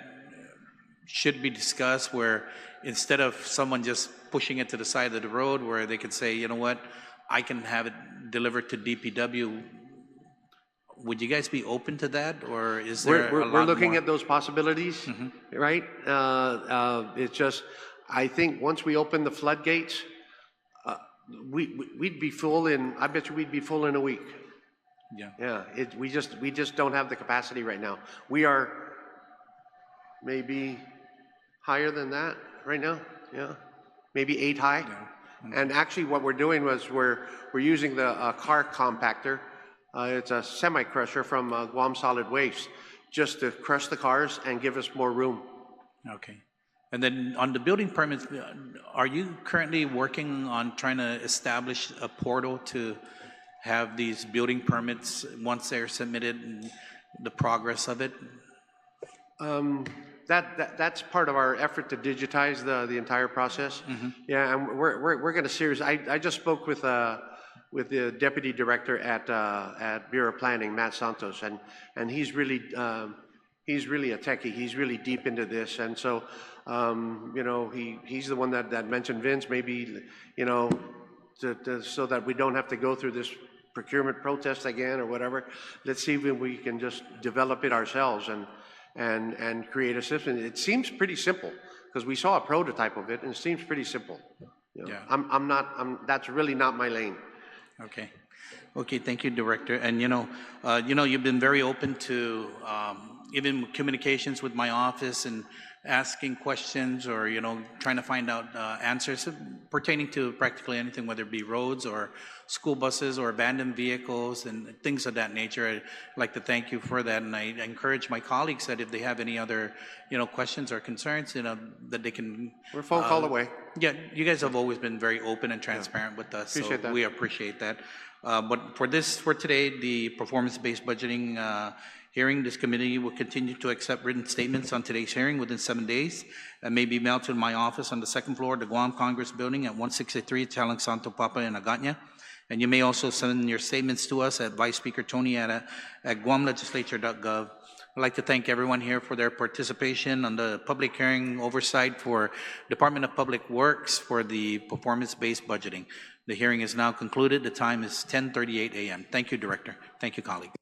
should be discussed, where instead of someone just pushing it to the side of the road, where they could say, you know what, I can have it delivered to DPW? Would you guys be open to that, or is there We're looking at those possibilities, right? It's just, I think once we open the floodgates, we'd be full in, I bet you we'd be full in a week. Yeah. Yeah, we just don't have the capacity right now. We are maybe higher than that right now, yeah. Maybe 8 high. Yeah. And actually what we're doing was we're using the car compactor. It's a semi-crusher from Guam Solid Waste, just to crush the cars and give us more room. Okay. And then on the building permits, are you currently working on trying to establish a portal to have these building permits once they're submitted and the progress of it? That's part of our effort to digitize the entire process. Yeah, and we're going to seriously. I just spoke with the deputy director at Bureau of Planning, Matt Santos, and he's really a techie. He's really deep into this, and so he's the one that mentioned Vince. Maybe so that we don't have to go through this procurement protest again or whatever. Let's see if we can just develop it ourselves and create a system. It seems pretty simple. because we saw a prototype of it, and it seems pretty simple. You know, Yeah. that's really not my lane. Okay. Okay, thank you, Director. And you've been very open to even communications with my office and asking questions or, trying to find out answers pertaining to practically anything, whether it be roads or school buses or abandoned vehicles and things of that nature. I'd like to thank you for that. And I encourage my colleagues that if they have any other, questions or concerns, that they can. We're a phone call away. Yeah, you guys have always been very open and transparent with us. Appreciate So that. we appreciate that. But for today, the performance-based budgeting hearing, this committee will continue to accept written statements on today's hearing within 7 days and may be mailed to my office on the second floor of the Guam Congress Building at 163 Talang Santo Papa in Aganya. And you may also send your statements to us at Vice Speaker Tony at guamlegislature.gov. I'd like to thank everyone here for their participation on the public hearing oversight for Department of Public Works for the performance-based budgeting. The hearing is now concluded. The time is 10:38 a.m. Thank you, Director. Thank you, colleagues.